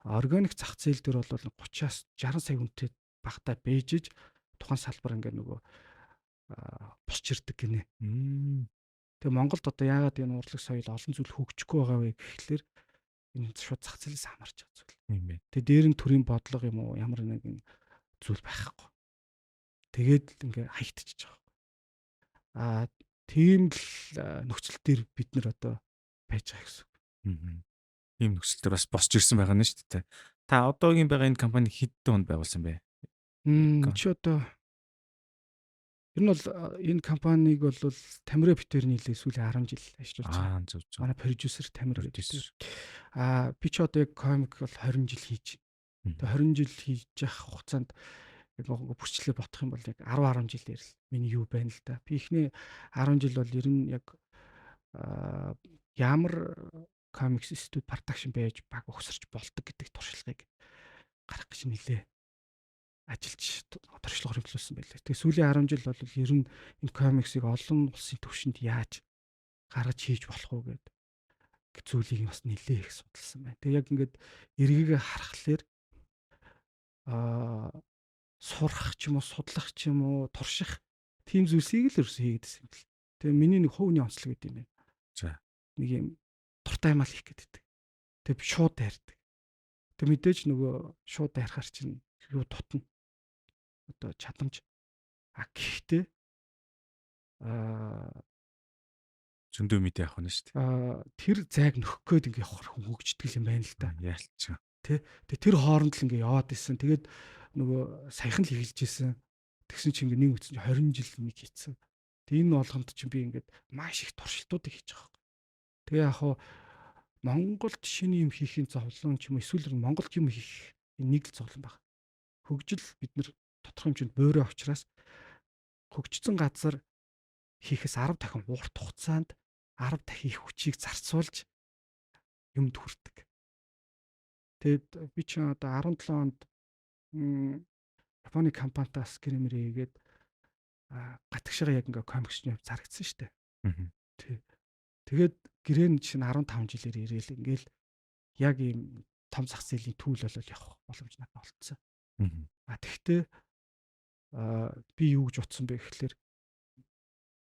Органик зах зээл дээр бол 30-аас 60 сая хүнтэй багтаа бэжж тухайн салбар ингээ нөгөө босч ирдэг гинэ. Тэгээ Монголд одоо яагаад энэ урлаг соёл олон зүйл хөгжихгүй байгаа вэ гэхлээр энэ шууд зах зээлээс хамаарч байгаа зүйл юм байна. Тэгээ дээр нь төрийн бодлого юм уу ямар нэгэн зүйл байхгүй. Тэгээд ингээ хаягдчихж байгаа. Тийм л нөхцөл дээр бид нар одоо байж байгаа гэсэн үг. Ийм нөхцөлтөр бас босч ирсэн байгаа нь шүү дээ. Та одоогийн байгаа энэ компани хэдэн онд байгуулсан бэ? Чи одоо ер нь бол энэ компаниг бол Тамира битээр нийлээ сүүлийн 10 жил ажиллаж байгаа. Зөв. Манай продюсер Тамира битээр. Би ч одоо яг комик бол 20 жил хийж. Тэгээ 20 жил хийж явах хугацаанд яг бүрчлээ бодох юм бол яг 10 жилээр л миний юу байна л да. Би эхний 10 жил бол ер нь яг ямар комикс студ продакшн байж баг өгсөрч болдог гэдэг туршлагыг гаргах гэж нэлээ ажиллаж туршлага хөрвүүлсэн байлээ. Тэгээ сүүлийн 10 жил бол ер нь энэ комиксыг олон улсын түвшинд яаж гаргаж хийж болох уу гэдэг зүйлийг бас нэлээ их судалсан байна. Тэгээ яг ингээд эргээгээ харахаар сурах ч юм уу, судлах ч юм уу, турших тийм зүйлсийг л ерөөсөө хийгээдсэн юм бэл. Тэгээ миний нэг хувийн онцлог гэдэг юм байна. За. Нэг юм дуртай юм аа хийх гэдэг. Тэгээ би шууд дайрдаг. Тэгээ мэдээж нөгөө шууд дайрахаар чинь юу тутна. Одоо чадамж. Гэхдээ зөндөө мэдээ авах нь шүү дээ. Тэр зайг нөхөх гээд ингээ явах хүн хөгждөг юм байна л да. Яалтч. Тэгээ тэр хооронд л ингээ яваад исэн. Тэгээд нөгөө саяхан л эхэлж исэн. Тэгсэн чинь ингээ нэг үтсэн 20 жил нэг хийцэн. Тэгээ энэ болгонд чинь би ингээд маш их туршилтуудыг хийж байгаа. Тэгээ яг хуу Монголд шинэ юм хийхин зовлон ч юм уу эсвэл Монголд юм хийх нэг л зовлон байна. Хөгжил бид нар тодорхой хэмжээнд буурай учраас хөгжсөн газар хийхээс 10 дахин урт хугацаанд 10 дахин их хүчийг зарцуулж юмд хүрдэг. Тэгээд би чинь одоо 17 онд Японы компанитай скример хийгээд гатгшгаа яг ингээ комиксны хувьд зарагдсан шүү дээ. Тий. Тэгээд гэрэн чинь 15 жилээр ирээл ингээл яг ийм том зах зээлийн түүл болол явах боломж надад олцсон. Тэгтээ би юу гэж утсан бэ гэхэлэр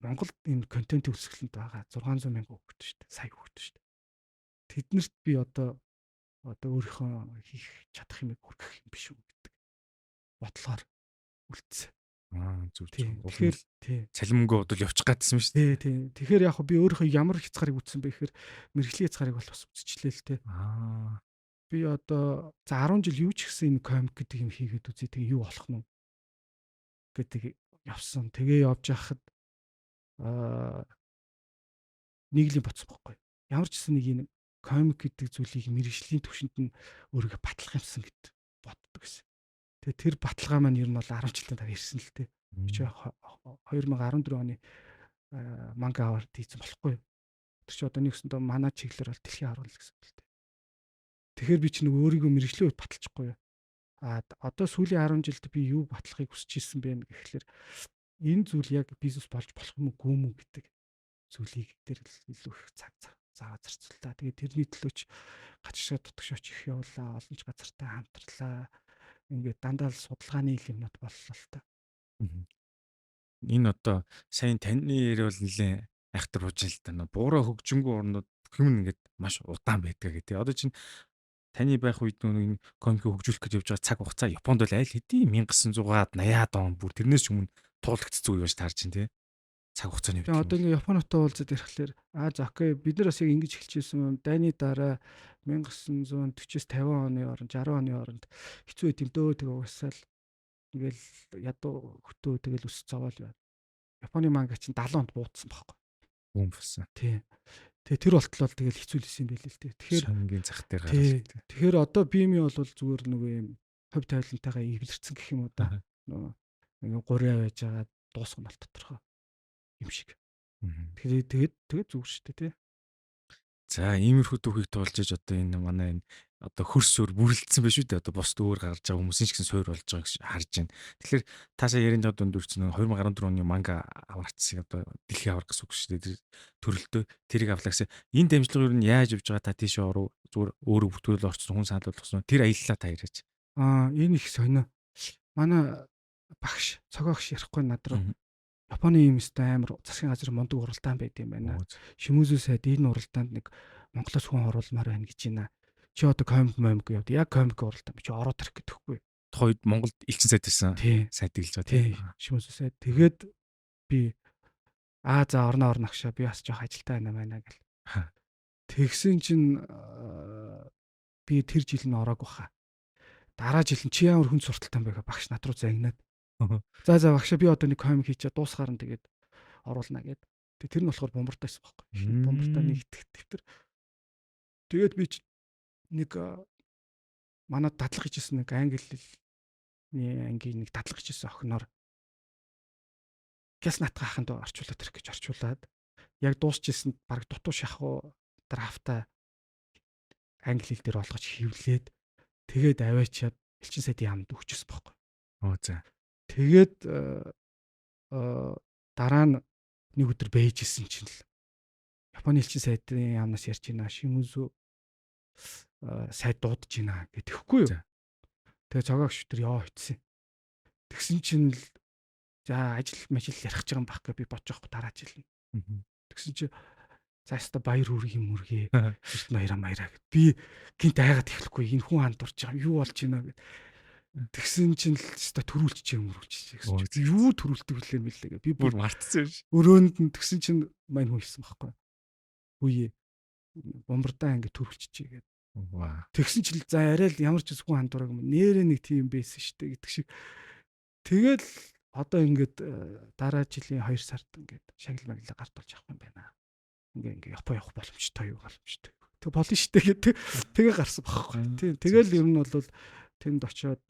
Монголд энэ контент өсгөлөнд байгаа 600 мянган хүүхэд шүү дээ. Сая хүүхэд шүү дээ. Тэднэрт би одоо өөрийнхөө хийх чадах юмыг хүргэх юм биш үү гэдэг бодлоор үлдсэн. Зүг. Тэгэхээр тий. Цалимгүй бодвол явчих гадсан шүү дээ. Тий. Тэгэхээр яг би өөрийнхөө ямар хязгаарыг үүссэн бэ гэхээр мэрэгжлийн хязгаарыг бол бас үзчихлээ л тий. Би одоо за 10 жил юу ч гэсэн энэ комик гэдэг юм хийгээд үзье. Тэгээ юу болох нь гэдэг явсан. Тэгээ явж байхад нэг л боцсон байхгүй. Ямар ч гэсэн нэг энэ комик гэдэг зүйлийг мэрэгжлийн төвшөнд нь өөрийгөө батлах юмсан гэд боддог гэсэн. Тэгээ тэр баталгаа маань ер нь бол 10 жилийн дараа ирсэн л дээ. Би ч 2014 оны манга аваад хийсэн болохгүй. Тэр чи одоо нэгсэндээ манай чиглэлээр бол дэлхийн харуул гэсэн үг л дээ. Тэгэхээр би ч нэг өөрийгөө мэрэгжлийн үед баталчихгүй. Одоо сүүлийн 10 жилд би юу батлахыг хүсэж ирсэн бэ гэхэлэр энэ зүйл яг бизнес болж болох юм уу гүм үү гэдэг зүйлийг дээр илүү их цаг заа зарцууллаа. Тэгээд тэрний төлөөч гачшаа дутагшаач их явуулаа, олон ч газартай хамтарлаа. Ингээд дандаа л судалгааны юмнууд боллоо л та. Энэ одоо сайн таны ярил нэлээ айхтар бууж л та. Буураа хөгжингүү орнууд юм ингээд маш удаан байдаг гэдэг. Одоо чинь таны байх үед нэг комик хөгжүүлэх гэж явж байгаа цаг хугацаа Японд бол аль хэдийн 1900-аад 80-аад он бүр тэрнээс ч өмнө туулагдсан үе байж таарч чинь тий. Цаг хугацааны үед. Одоо ингээ Японотой уулзаад ирэхлээр за окей бид нар бас яг ингэж хэлчихсэн. Дайны дараа 1940-с 50 оны оронд 60 оны оронд хэцүү байт юм дөө тэгээ угсаал ингээл ядуу хөтөө тэгэл өсөж цавал байна. Японы манга чинь 70 онд буудсан байхгүй. Бүүн болсон. Тий. Тэгээ тэр болтол бол тэгэл хэцүүлсэн юм байл л дээ. Тэгэхээр шангийн зах дээр гараад. Тэгэхээр одоо бими бол зүгээр нөгөө юм хувь тавилантайгаа эвлэрсэн гэх юм уу да. Нөгөө ингээ гурьяа байж байгаа дуусгал бол тодорхой юм шиг. Тэгээд зүгээр шүү дээ тий. За иймэрхүү түүхийг туулж иж одоо энэ манай энэ одоо хөрсөөр бүрлдсэн байх шүү дээ. Одоо босд өөр гарч байгаа хүмүүсийн ч гэсэн суур болж байгааг харж байна. Тэгэхээр таашаа ярианд дундүрсэн 2014 оны манга аварцыг одоо дэлхийн авар гэсэн үг шүү дээ. Төрөлтөө тэрийг авлаа гэсэн. Энэ дамжлага юу нь яаж явж байгаа та тийш оруу зүгээр өөрөө бүтгэл орцсон хүн санал болгосон. Тэр аяллаа та яриач. Энэ их сонио. Манай багш цогоогш ярихгүй над руу Японы юм өстэй амар засгийн газрын мундаг уралдаан байд юм байна. Шимүзүү сайд энэ уралдаанд нэг Монголоос хүн оруулмаар байна гэж байна. Чи одоо комик явд. Яг комик уралдаан чи ороод ирэх гэдэхгүй. Тухайд Монголд элчин сайд байсан. Сайд гэлж байгаа тийм. Шимүзүү сайд. Тэгээд би за орно агшаа би бас жоох ажилтаа байна гэл. Тэгсэн чинь би тэр жил нь ороагүй хаа. Дараа жил нь чи ямар хүн сурталтай юм бэ гэхээр багш над руу загнаад. За багшаа би одоо нэг комик хийчээ дуусгаар нь тэгээд оруулна гэд. Тэр нь болохоор бомбартайсан байхгүй. Бомбартай нэг дэвтэр. Тэгээд би нэг манай дадлага хийжсэн нэг англи ангийн нэг дадлага хийжсэн охиноор гэс натга хаханд орчуулаад ирэх гэж орчуулад яг дуусчихсан баг дутуу шахуу драфта англи хэл дээр олгож хевлээд тэгээд аваачаад элчин сайдын яамд өгчихсөн байхгүй. За. Тэгээд дараа нь нэг өдөр бэйжсэн чинь л Японы элчин сайдын яамнаас ярьж байна. Шимүзүү сайд дуудаж байна гэдэхгүй юу. Тэгээ цогоогч өдөр яа хийсэн. Тэгсэн чинь л за ажил ярих гэж байгаа юм баг гэж би бодож байхгүй дараа жил нь. Тэгсэн чи цаашдаа баяр хүрэх юм үргээ. Эрт маяраа гэд. Би гинт айгаад эхлэхгүй энэ хүн хандурч байгаа юу болж байна гэд. Тэгсэн чинь л өстой төрүүлчих юм өрүүлчих гэсэн. Юу төрүүлдэг вүлээ мэлээ. Би бүр мартсан юм шиг. Өрөөнд нь тэгсэн чинь мань хүн хэлсэн байхгүй. Үе бомбардаа ингэ төрүүлчихье гэд. Тэгсэн чинь за арай л ямар ч хүн хандураг юм. Нэрээ нэг тийм байсан штэ гэдэг шиг. Тэгэл одоо ингээд дараа жилийн 2 сард ингээд шагнал маглаа гарт болж авах юм байна. Ингээ Япон явах боломжтой юу боломжтой. Тэг болно штэ гэдэг. Тэгээ гарсан байхгүй. Тийм. Тэгэл ер нь бол тэнд очиод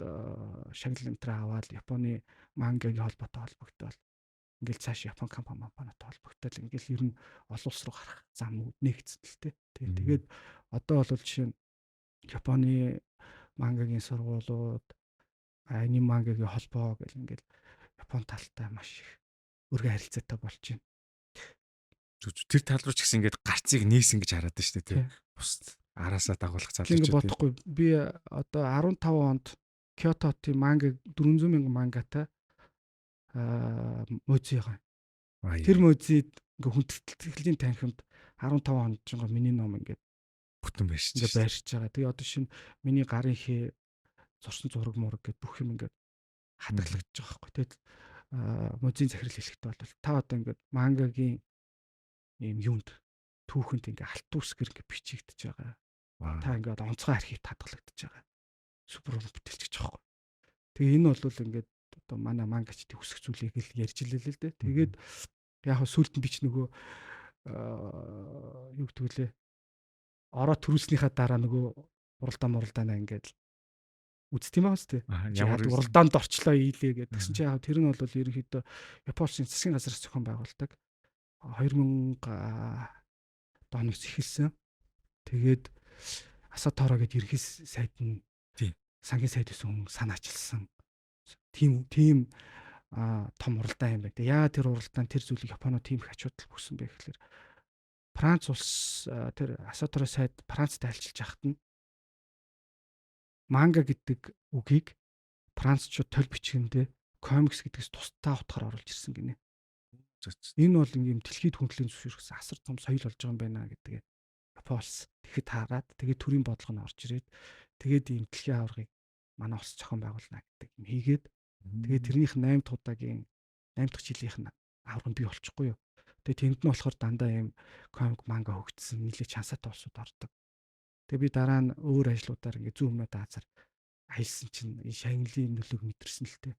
шагнал энтраа аваад Японы мангагийн холбоотой холбогдоод ингээл цааш Япон компанитай холбогдтол ингээл ер нь олон улс руу гарах зам нэгцсэн л дээ. Тэгээд одоо бол жишээ нь Японы мангагийн сургуулиуд, анime мангагийн холбоо гэл ингээл Япон талтай маш их өргөн харилцаатай болж байна. Тэр тал руу ч гэсэн ингээд гарцыг нээсэн гэж хараад байна шүү дээ тий. Бус араасаа дагуулах Ингээд залуучууд. бодохгүй би одоо 15 онд Кёототын манга 400 мянган мангатай музейгаа. Тэр музейд ингээ хүндэтгэлийн танхимд 15 онд ч миний ном ингээд бүтэн байршиж ингээ байршиж байгаа. Тэгээ одоо шинэ миний гарын хээ зурсан зураг мураг гэдэг бүх юм ингээд хадгалагдаж байгаа байхгүй. Тэгээд музейн захирал хэлэхдээ бол та одоо ингээд мангагийн ийм юунд түүхэнд ингээ алт үсгэр ингээ бичигдэж байгаа. Та ингээд онцгой архивт хадгалагдаж байгаа. Супер бүтээлч гэж байгаа. Тэгээ энэ бол ингээд одоо манай мангачдын үсэх зүйлийг л ярьж илээ л дээ. Тэгээд яг хөө сүулт нь бич нөгөө юу гэдэг лээ. Ороо төрүүлснийхаа дараа нөгөө уралдаанаа ингээд үзт юм аа үстэй. Ямар уралдаанд орчлоо ийлээ гэдэг. Тэгсэн чинь яг тэр нь бол ерөнхийдөө Японы засгийн газраас зохион байгуулдаг 2000 дооноос эхэлсэн. Тэгээд Асатора гэдэг ерхий сайд нь сангийн сайд гэсэн хүн санаачилсан. Тийм том уралдаан юм байна. Яа тэр уралдаан тэр зүйлийг Японууд тийм их ачуудал өгсөн бэ гэхээр Франц улс тэр Асатора сайд Францтай альчилж яхад нь манга гэдэг үгийг францчууд төл бичгэндээ комикс гэдгээс тусдаа утгаар оруулж ирсэн гинэ. Энэ бол ийм дэлхийд хүндлэн зөвшөөрсөн асар том соёл болж байгаа юм байна гэдгээ Япон улс тэгэхэд хараад тэгээд төрийн бодлого нь орж ирээд тэгээд ийм дэлхийн аваргыг манай улс зохион байгуулна гэдэг юм хийгээд тэгээд тэрнийх 8 дахь удаагийн 8 дахь жилийнх нь аварга нь бий болчихгүй юу. Тэгээд тэнд нь болохоор дандаа ийм комик манга хөгжсөн нэлээд чансаатай улсууд ордог. Тэгээд би дараа нь өөр ажлуудаар ингээ зүүн өмнөд Азар аялсан чинь шагналын нөлөөг мэдэрсэн л тээ.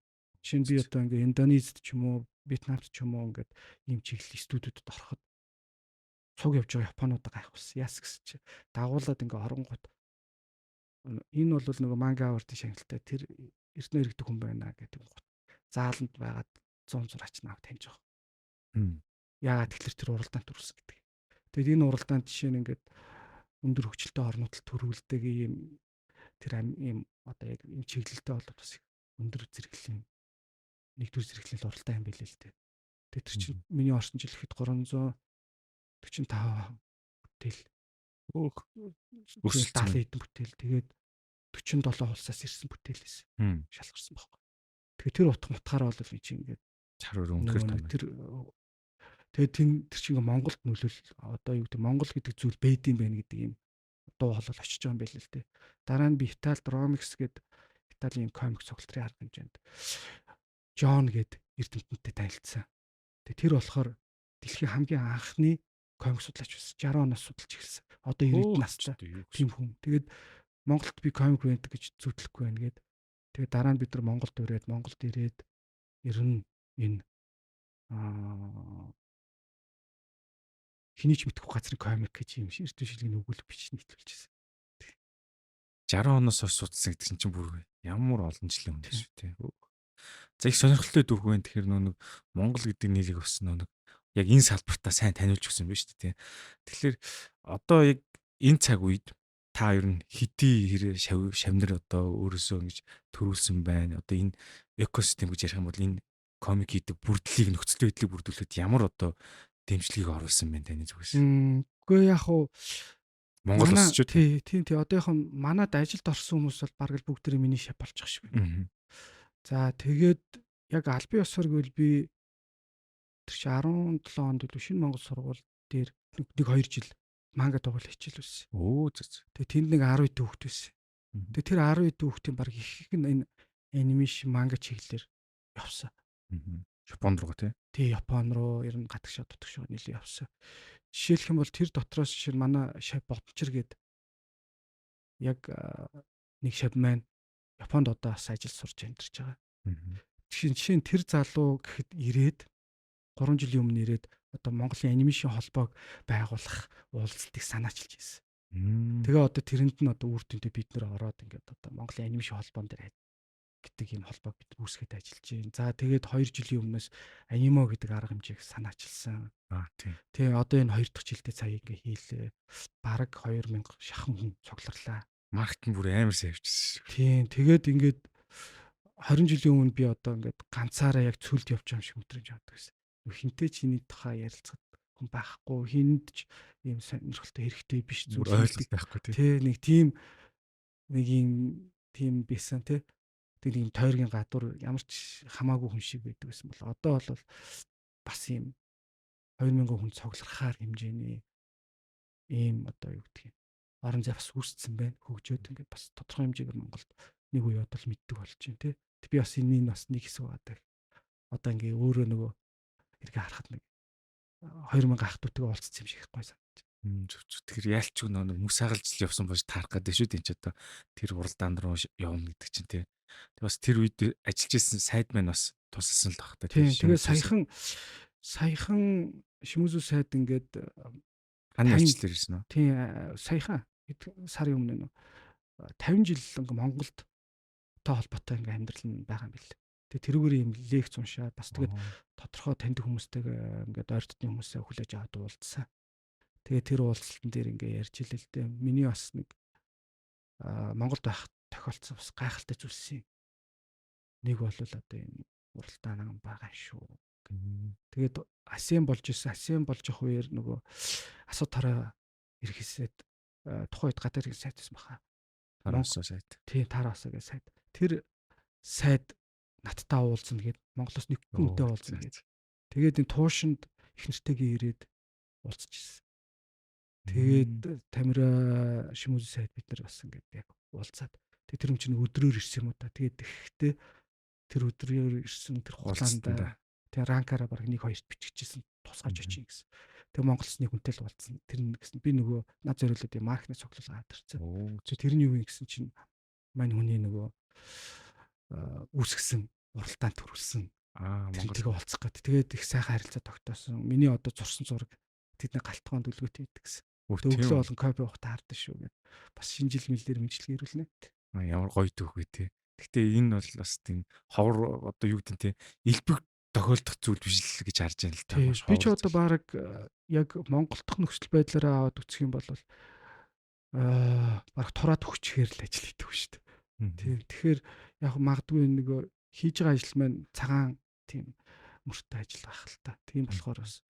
Жишээ нь би одоо ингээ Индонезид ч юм уу, Вьетнамд ч юм уу ингээд ийм чиглэл студиудад ороход цуг явж байгаа Японууд гайхуулсан. Яас гэсэн чи дагуулад ингээ оронгууд энэ бол нөгөө манга авартын шагналтай тэр эрдэнэ иргэдэг хүн байна гэдэг гот зааланд байгаад 100 зураач наав таньж байгаа. Яагаад тэгэхээр тэр уралдаанд төрүүлсэн гэдэг. Тэгэд энэ уралдаанд жишээ нь ингээд өндөр хөгжилтэй орнуудад төрүүлдэг ийм тэр ийм одоо яг ийм чиглэлтэй бол бас өндөр зэрэглэлийн нэгдүгээр зэрэглэлийн уралдаан юм билээ л дээ. Тэгээд тэр чинь миний орсон жил ихэд 345 бүтээл өсөлт 70 хэдэн бүтээл тэгээд 47 улсаас ирсэн бүтээл байсан. Шалгарсан байхгүй. Тэгээд тэр утгаараа бол би чинь ингээд чар өөр өнөхөр тэр тэгээд тэр чинь Монголд нөлөөл одоо юу гэдэг Монгол гэдэг зүйл бэйдэм байх гэдэг юм дуу хоолой очиж байгаа юм байл л дээ. Дараа нь би Италид Ромикс гэдэг Италийн комик цогцлтрын арга хэмжээнд Джон гэдэг эрдэмтэнтэй танилцсан. Тэгээд тэр болохоор дэлхийн хамгийн анхны комик судлаач байсан. 60 оноос судалж эхэлсэн. Одоо 90 настай тийм хүн. Тэгээд Монголд би комик байдаг гэж зүтлэхгүй байна гээд. Тэгээд дараа нь бид нар Монголд ирээд ер нь энэ хэний ч мэдэхгүй газрын комик гэж юм эрдэнэ шилгийн өгүүлбэр бичиж нийтлүүлчихсэн. 60 оноос хойш судалсан гэдэг чинь бүр ямар олон жилийн өмнө шүү тий. За их сонирхолтой дүүх байна. Тэгэхээр нэг Монгол гэдэг нэрийг бас нэг яг энэ салбартаа сайн таниулж өгсөн байна шүү дээ тий. Тэгэхээр одоо яг энэ цаг үед та ер нь хэдий шавнар одоо өөрөөсөө ингэж төрүүлсэн байна. Одоо энэ экосистем гэж ярих юм бол энэ комик хийдэг бүрдлийг нөхцөл байдлыг бүрдүүлэхэд ямар одоо дэмжлэгийг оруулсан байна таны зүгээс. Үгүй яг уу Монгол улс ч тий одоо яг манад ажилд орсон хүмүүс бол бараг л бүгд миний шав болчих шиг байна. За тэгээд яг албан ёсоор гэвэл би тэр чи 17 онд л шинэ Монгол сургууль дээр 1-2 жил манга тоглох хичээл байсан. Тэгээд тэнд нэг 10 хэдэн хүүхэд байсан. Тэгээд тэр 10 хэдэн хүүхдийн баг их энэ анимашн манга чиглэлээр явсан. Японд руу тий Япон руу ер нь гадагшаа дутагшаа нэлээ явсан. Жишээлх юм бол тэр дотроос жишээ манай шав Бодчир гээд яг нэг шав маань Японд одоо бас ажил сурч амьдарч байгаа. Жишээ нь тэр залуу гэхэд ирээд 3 жилийн өмнө ирээд одоо Монголын анимашн холбоог байгуулах уулзалтыг санаачилж ирсэн. Тэгээ одоо тэрэнд нь одоо үр дүндээ бид нэр ороод ингээд одоо Монголын анимашн холбоон дээр гэдэг ийм холбоог бид үүсгээд ажиллаж байна. За тэгээд 2 жилийн өмнөөс анимо гэдэг арга хэмжээг санаачилсан. Тийм. Тэгээ одоо энэ 2 дахь жилдээ сая ингээ хийлээ. Бараг 2000 шахан хүн цугларлаа. Маркетинг бүр амар сайвчсан шүү. Тийм. Тэгээд ингээд 20 жилийн өмнө би одоо ингээд ганцаараа яг цүлд явж байгаа юм шиг өдрөж явдаг гэсэн. Хинтээ чиний тухай ярилцах хүн байхгүй, хинд ч ийм сонирхолтой хэрэгтэй биш Бүр зүйл ойлголт байхгүй тийм. тий нэг тийм байсан тий. Тэр ийм тойргийн гадуур ямар ч хамаагүй хүн шиг байдаг байсан бол одоо бол бас ийм 2000 хүн цуглархаар хэмжээний ийм одоо юу гэдгийг орон зай бас үүсцэн байна. Хөгжөөд ингээд бас тодорхой хэмжээгээр Монголд нэг үе бодол мэддэг болж байна тий. Би бас энэний бас нэг хэсэг байдаг. Одоо ингээ өөрөө нөгөө эргээ харахад нэг 2000 ах トゥ утэйгээ уулзсан юм шиг гой санагдаж байна. Зөв. Тэгэхээр яалч нэг мөс хагалж явсан болж таарах гэдэг шүү дээ ч одоо тэр уралдаан руу явна гэдэг чинь тий. Тэг бас тэр үед ажиллаж исэн сайд маань бас тусалсан л баг та. Тэгээ саяхан Шимүзүү сайд ингээд хань ажиллаж ирсэн үү? тий саяхан сарын өмнө 50 жил ингээ Монголд тоо холбоотой ингээ амьдрал нь байгаа юм бэл. Тэгээ тэрүүгээр юм лекц уншаад бас тэгээд тодорхой таньдаг хүмүүстэйгээ ингээд ойртны хүмүүсээ хүлээж аваад уулзсан. Тэгээ тэр уулзалтан дээр ингээ ярьж илээ л дээ. Миний бас нэг Монголд байх тохиолдсон бас гайхалтай зүйлс юм. Нэг бол одоо энэ уралдаан байгаа шүү. Тэгээд АСЕАН болж явах үеэр нөгөө асуудаараа ирэхсээд тухайн үед гадар ирэх сайд байсан баха. Тараасаа сайд. Тийм тараасаа гэж сайд. Тэр сайд надтай уулзна гэд Монголоос нэг хүнтэй уулзна гэд. Тэгээд энэ туушинд их нэртэйгээ ирээд уулзч ирсэн. Тэгээд Тамира Шимүзүү сайд бид нар бас ингээд яг уулзаад. Тэгээд тэр юм чинь өдрөөр ирсэн юм уу та. Тэгээд тэгэхдээ тэр өдрөөр ирсэн тэр хугацаанд тэгээ ранкаараа баг 1-2-т биччихсэн тусгаж очие гэсэн. Тэгээ Монголс нэг хүнтэй л уулзсан. Тэр нь гэсэн би нөгөө над зориулаад юм маркетинг цуглуулга хатарсан. Тэрний юу гэсэн чинь мань хүний нөгөө үүсгэсэн уралдаан төрүүлсэн. Монголыг уулзах гэдэг. Тэгээд их сайхан харилцаа тогтоосон. Миний одоо зурсан зураг тэдний галтгоонд үлгөөтэй байдаг гэсэн. Өглөө болон копи ухта хардсан шүү гэдэг. Бас шинэ жил мэлээр мэдлэг ирүүлнэ. Ямар гоё төгөө тий. Гэхдээ энэ бол бас тийм ховор одоо юу гэдэг нь элбэг тохиолдох зүйл биш л гэж харж байна л та. Би ч одоо баг яг Монгол дахь нөхцөл байдлаараа аваад үсэх юм бол баг тураад өгчхээр л ажил хийдэг шүү дээ. Тийм. Тэгэхээр яг магадгүй нэг хийж байгаа ажил маань цагаан тийм мөртөө ажил байх л та. Тийм болохоор бас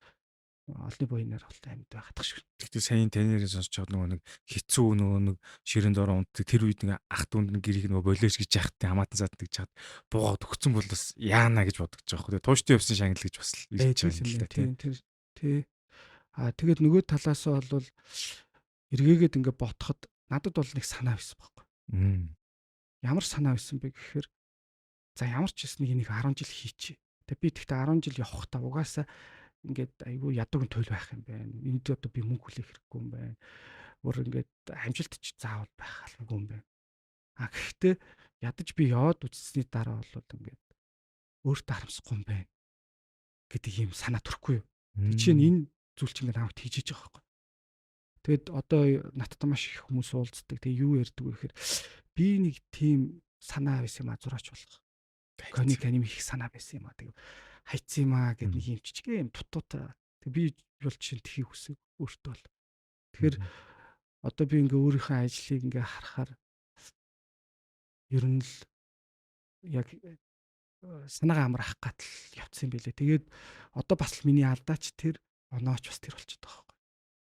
олны буйнаар бол амьд байхадах шүү. Гэхдээ сайн таньэрын сонсч байгаа нэг хэцүү нэг ширээн дороо унтдаг тэр үед нэг ах дүүнд нэг гэрийг болооч гэж яхад хамаатан заад гэж чад буугаад өгцөн бол бас яана гэж бодож байгаа хөө. Тууштай явсан шангил гэж бас хэлж байгаа юм л да. Тий. Тэгээд нөгөө талаасаа бол эргээгээд ингээ ботход надад бол нэг санаа байсан байхгүй. Ямар санаа байсан бэ гэхээр за ямар ч юм нэг 10 жил хийчихье. Тэг би тэгтээ 10 жил явахтаа угаасаа ингээд айгүй ядуугийн төлөв байх юм байна. Энд одоо би мөнгө хүлээх хэрэггүй юм байна. Өөр ингээд амжилт ч заавал байх албагүй юм байна. Гэхдээ ядаж би яваад үзсний дараа бол ингээд өөртөө харамсахгүй юм байна гэдэг юм санаа төрөхгүй юу. Жишээ нь энэ зүйл чинь ингээд хамт хийж байгаа байхгүй. Тэгэд одоо надтай маш их хүмүүс уулздаг. Тэгээ юу ярьдаг вэ гэхээр би нэг тийм санаа байсан юм а зураач болох. Коник аним их санаа байсан юм а. Тэгээ хайцсан юм а гэдэг нэг юм чичгээ юм тутуутай. Тэг би бол чинь тхийг хүсэг өөртөө бол. Тэгэхээр одоо би ингээ өөрийнхөө ажлыг ингээ харахаар ер нь л яг санаагаа амрах гатал явцсан юм байлээ. Тэгээд одоо бас л миний алдаач тэр онооч бас тэр болчиход байгаа байхгүй.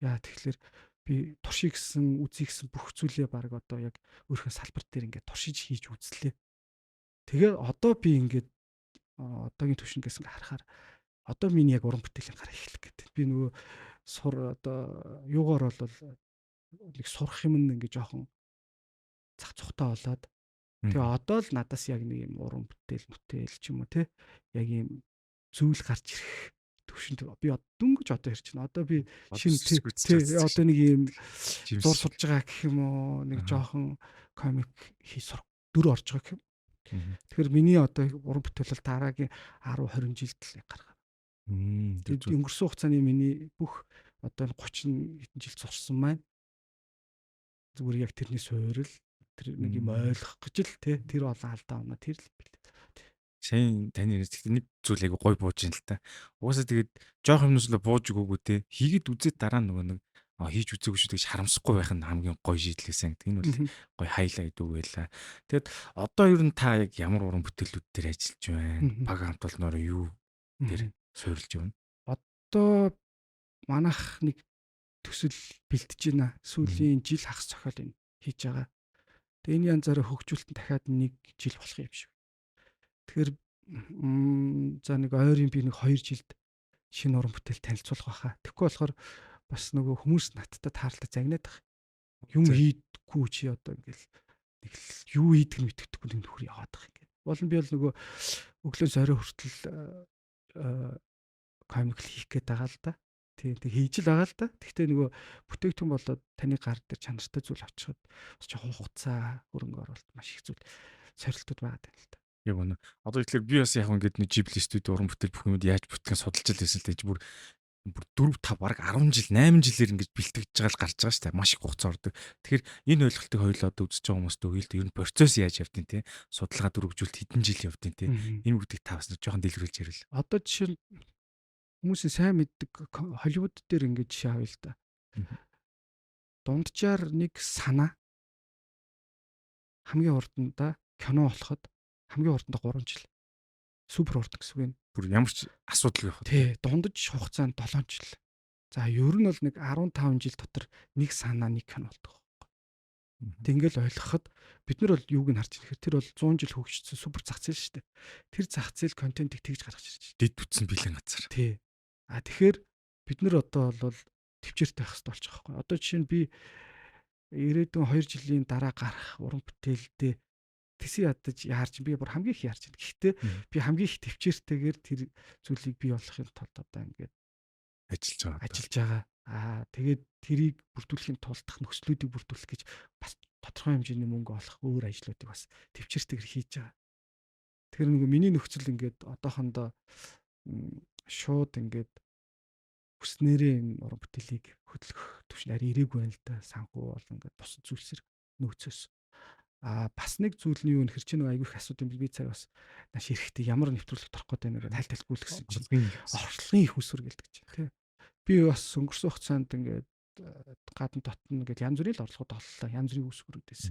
Яа тэгэхээр би туршиж гисэн үзье гисэн бүх зүйлээ баг одоо яг өөрийнхөө салбар дээр ингээ туршиж хийж үзлээ. Тэгээ одоо би ингээд одоогийн төвшнгээс ингээ харахаар одоо миний яг уран бүтээлийн гараа эхлэх гэдэг. Би нөгөө сур одоо юугаар бол нэг сурах юм ингээ жоохон зах цухтаа болоод тэгээ одоо л надаас яг нэг юм уран бүтээл ч юм уу те яг юм зүйл гарч ирэх төвшөнд би дөнгөж одоо ирж байна. Одоо би шинэ одоо нэг юм зур судж байгаа гэх юм уу нэг жоохон комик хий сурах дүр орж байгаа гэх юм. Тэгэхээр миний одоо уран бүтээл бол дараагийн 10 20 жилд л гарах. Өнгөрсөн хугацааны миний бүх одоо 30 хэдэн жил зурсан маань зүгээр яг тэрний суурил тэр нэг юм ойлгох гэж л те тэр олон алдаа оноо тэр л бэл. Сайн таны нэрс нэг зүйл айгу гой бууж ин л та. Угаасаа тэгээд жоох юмнаас л бууж өгөөгүй те. Хийгээд үзээд дараа нөгөө нэг хийж үзээгүй шүү гэж харамсахгүй байх нь хамгийн гой шийдэл гэсэн. Энэ бол гой хайлайт үг байла. Тэгээд одоо ер нь та яг ямар уран бүтээлүүд дээр ажиллаж байна? Баг хамт олноор юу дээр суурилж байна? Одоо манайх нэг төсөл бэлтэж байна. Сүүлийн жил хагас зохиол энэ хийж байгаа. Тэгээ энэ янзаараа хөгжүүлэлт нь дахиад 1 жил болох юм шиг. Тэгэхээр за нэг ойрын би нэг 2 жилд шинэ уран бүтээл танилцуулах байхаа. Тэгэхгүй болохоор бас нөгөө хүмүүс надтай таарлаа загнаад байх. Юм хийдэггүй чи одоо ингээл нэг л юу хийдэг нь мэддэхгүй нэг нөхөр яваад байх ингээд. Болон би бол нөгөө өглөө зорой хүртэл комик хийх гээд байгаа л да. Тэг хийж л байгаа л да. Гэхдээ нөгөө бүтээгдэхүүн болоод таны гар дээр чанартай зүйл авчихад бас жоохон хугацаа хөрөнгө оруулалт маш их зүйл сорилтууд байгаа юм л да. Яг үнэ. Одоо ихлээр би бас яг ингээд нэг Ghibli студид уран бүтээл бүх юмуд яаж бүтгэн судалж л байсан л дээ. Бүр 4 5 бараг 10 жил 8 жилээр ингэж бэлтгэж байгаа л гарч байгаа шүү дээ. Маш их хугацаа ордог. Тэгэхээр энэ ойлголтыг хоёулаа одоо үзэж байгаа хүмүүст өгөөл дээ. Ер нь процесс яаж явдیں۔ Тэ судалгаа дөрвөлжүүлэлт хэдэн жил явдیں۔ Тэ энэ бүгдийг та бас нэг жоохон дэлгэрүүлж ярил. Одоо жишээ нь хүмүүсийн сайн мэддэг Холливуд дээр ингэж жишээ авъя л да. Дунджаар нэг санаа хамгийн урдандаа кино болоход хамгийн урдандаа 3 жил. Супер урд гэсэн үг юм. Бүр ямар ч асуудал байх. Тий, дундаж хугацаанд 7 жил. За ер нь бол нэг 15 жил дотор нэг санаа нэг кино болдог. Тэнгэл ойлгоход бид нар бол юуг нь харж ирэхээр тэр бол 100 жил хөгжсөн супер зах зээл шүү дээ. Тэр зах зээл контентыг тэгж гаргаж ирж байна. Дэд үтсэн бэлэн газар. Тий. Тэгэхээр бид нар одоо бол төвчээртэй байх хэрэгтэй болчих واخхой. Одоо жишээ нь би ирээдүйн 2 жилийн дараа гарах уран бүтээлдээ тэсээ ядаж яарч би бүр хамгийн их яарч байна. Гэхдээ би хамгийн их төвчээртэйгээр тэр зүйлийг бий болгохын тулд одоо ингээд ажиллаж байгаа. Тэгээд тэрийг бүрдүүлэхийн тулдах нөхцлүүдийг бүрдүүлэх гэж бас тодорхой хэмжээний мөнгө олох өөр ажлуудыг бас төвчээртэйгээр хийж байгаа. Тэгэхээр нөгөө миний нөхцөл ингээд одоохондоо шууд ингээд хүснээрээ энэ уран бүтээлийг хөтлөх төвшин арай ирээгүй байна л да. Санхүү бол ингээд бус зүйлсэр нөөцөөс. Бас нэг зүйл нь юу нөхөр чинь айгүй их асуудал юм би цаг бас нааш эрэхтэй ямар нэвтрүүлэг торох гэдэг нэг тайлбарлуулах гэсэн чинь орчлогын их усүр гэлдэг чинь тий. Би бас өнгөрсөн хугацаанд ингээд гадна дотн ингээд янз бүрийн орлогод оллоо. Янз бүрийн үсгэрүүдээс.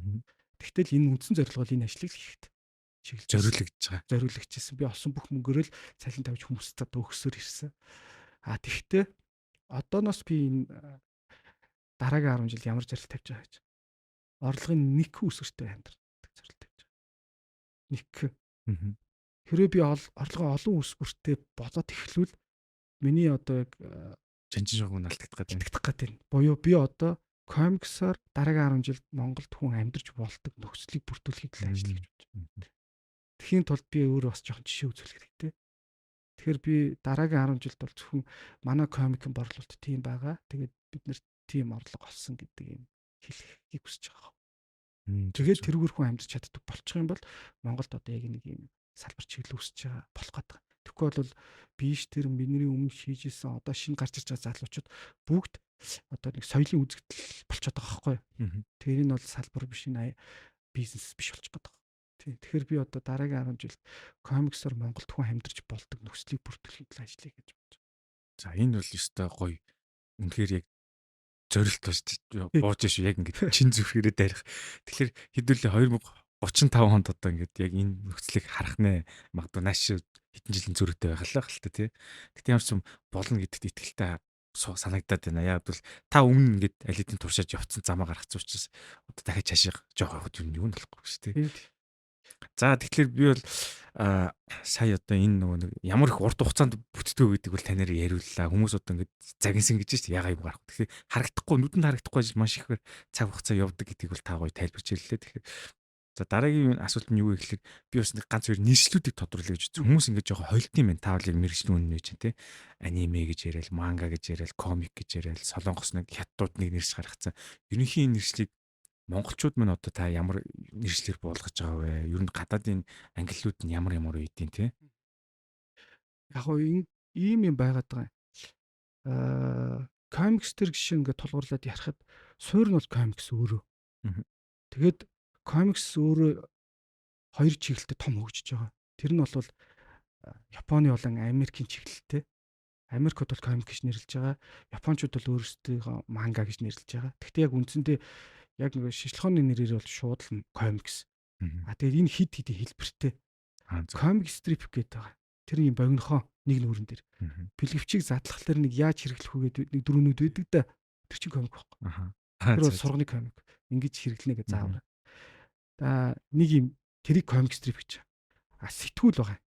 Тэгтэл энэ үндсэн зорилго бол энэ ажлыг хийхэд зориулагдчихсан. Би олсон бүх мөнгөөрөө л цалин тавьж хүмүүст одоо өгсөөр ирсэн. Тэгвэл одооноос би энэ дараагийн 10 жил ямар зорилт тавьж байгаа гэж. Орлогын 1 үсгэртэй амьдрах зорилт тавьж байгаа. 1. Хэрвээ би орлогын олон үсгэртэй болоод эхлүүл миний одоо яг жанжин шугам алдагдах гэдэг. Буюу би одоо комиксоор дараагийн 10 жилд Монголд хүн амьдарч болдог нөхцөлийг бүрдүүлэхэд л ажиллаж байна. Тэхийн тулд би өөрөө бас жоохон жишээ үзүүлэх хэрэгтэй. Тэгэхээр би дараагийн 10 жилд бол зөвхөн манай комикийн борлуулалт тийм байгаа. Тэгээд бид нэр тийм орлого олсон гэдэг юм хэлхийг хүсэж байгаа. Тэгээд тэрүүгээр хүн амьдарч чаддаг болчих юм бол Монголд одоо яг нэг юм салбар чиглэл үүсэж байгаа болох гэдэг. Тэгэхгүй бол биш тэр миний өмнө хийжсэн одоо шинэ гарч ирж байгаа залуучууд бүгд одоо нэг соёлын үзэгдэл болчиход байгаа байхгүй. Тэгэхээр энэ бол салбар биш энэ бизнес биш болчих гээд байгаа. Тэгэхээр би одоо дараагийн 10 жилд комиксоор Монголд хүн амьдарч болдог нөхцөлийг бүрдүүлэхэд л ажиллая гэж бодож байна. За энэ бол өстой гоё. Үнэхээр яг зорилт бууж шүү яг ингээд чин зүрхээрээ дайрах. Тэгэхээр хэдүүлээ 2035 онд одоо ингээд яг энэ нөхцөлийг харах нэ. Магадгүй нааш хэдэн жилийн зөрүүтэй байх л та тий. Гэтэ ямар ч юм болно гэдэгт итгэлтэй санагдаад байна. Яг бол та өмнө ингээд алидийн туршаад явцсан замаа гаргацсан учраас одоо дахиад цаашаа жоох явахд юу нь болохгүй шүү тий. За тэгэхээр би бол сая одоо энэ нөгөө нэг ямар их урт хугацаанд бүтдэг гэдэг бол танаар яриуллаа. Хүмүүс одоо ингээд загинсан гэж шүү дээ. Ягаа юм гарах. Тэгэхээр харагдахгүй, нүдэнд харагдахгүй маш ихээр цаг хугацаа явдаг гэдгийг бол та гоё тайлбарч ирлээ. Тэгэхээр за дараагийн асуулт нь юу вэ гэхэлэр би бас нэг ганц хоёр нэршлүүдийг тодруулъя гэж үзсэн. Хүмүүс ингээд жоохон хойлтын байна. Та бол яг мэрэгжлийн үнэн нэж тий. Аниме гэж яриад, манга гэж яриад, комик гэж яриад, солонгос нэг хятадууд нэг нэрш гаргацсан. Ерөнхий нэршлийг монголчууд мань одоо та ямар нэршлэр буулгаж байгаа вэ? Ер нь гадаадын ангиллууд нь ямар үйдیں۔ Тэ? Яг гоо ийм юм байгаад байгаа. Комикс төр гişin ингээд тулгуурлаад ярихад суурь нь бол комикс өөрөө. Тэгээд комикс өөрөө хоёр чиглэлтэй том хөгжиж байгаа. Тэр нь бол Японы болон Америкийн чиглэлтэй. Америкт бол комик гэж нэрлэж байгаа. Японочууд бол өөрсдөө манга гэж нэрлэж байгаа. Гэхдээ яг үндсэндээ яг нэг шишлэхооны нэрээр бол шууд л комикс. Тэгээд энэ хид хидийн хэлбэртэй. Комик стрип гэдэг байгаа. Тэр юм богинохоо нэг нүрэн дээр. Бэлгэвчийг задлахлаар нэг яаж хэрэглэх үгээд нэг дөрөвнүүд байдаг да. Тэр чинь комик байхгүй. Тэр бол сурганы комик. Ингэж хэрэглэнэ гэж заавар. Нэг юм тэрийг комик стрип гэж. Сэтгүүл байгаа.